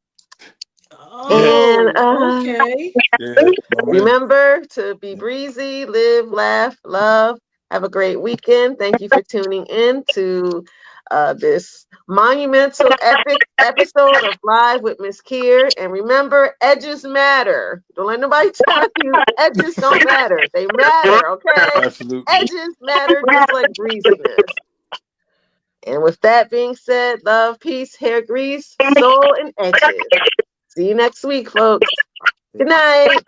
Yes. And Oh, okay. Yeah. My man. remember to be breezy, live, laugh, love. Have a great weekend. Thank you for tuning in to this monumental, epic episode of Live with Mz.KIR. And remember, edges matter. Don't let nobody tell you edges don't matter. They matter, okay? Absolutely. Edges matter just like breeziness. And with that being said, love, peace, hair grease, soul, and edges. See you next week, folks. Good night.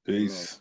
Peace.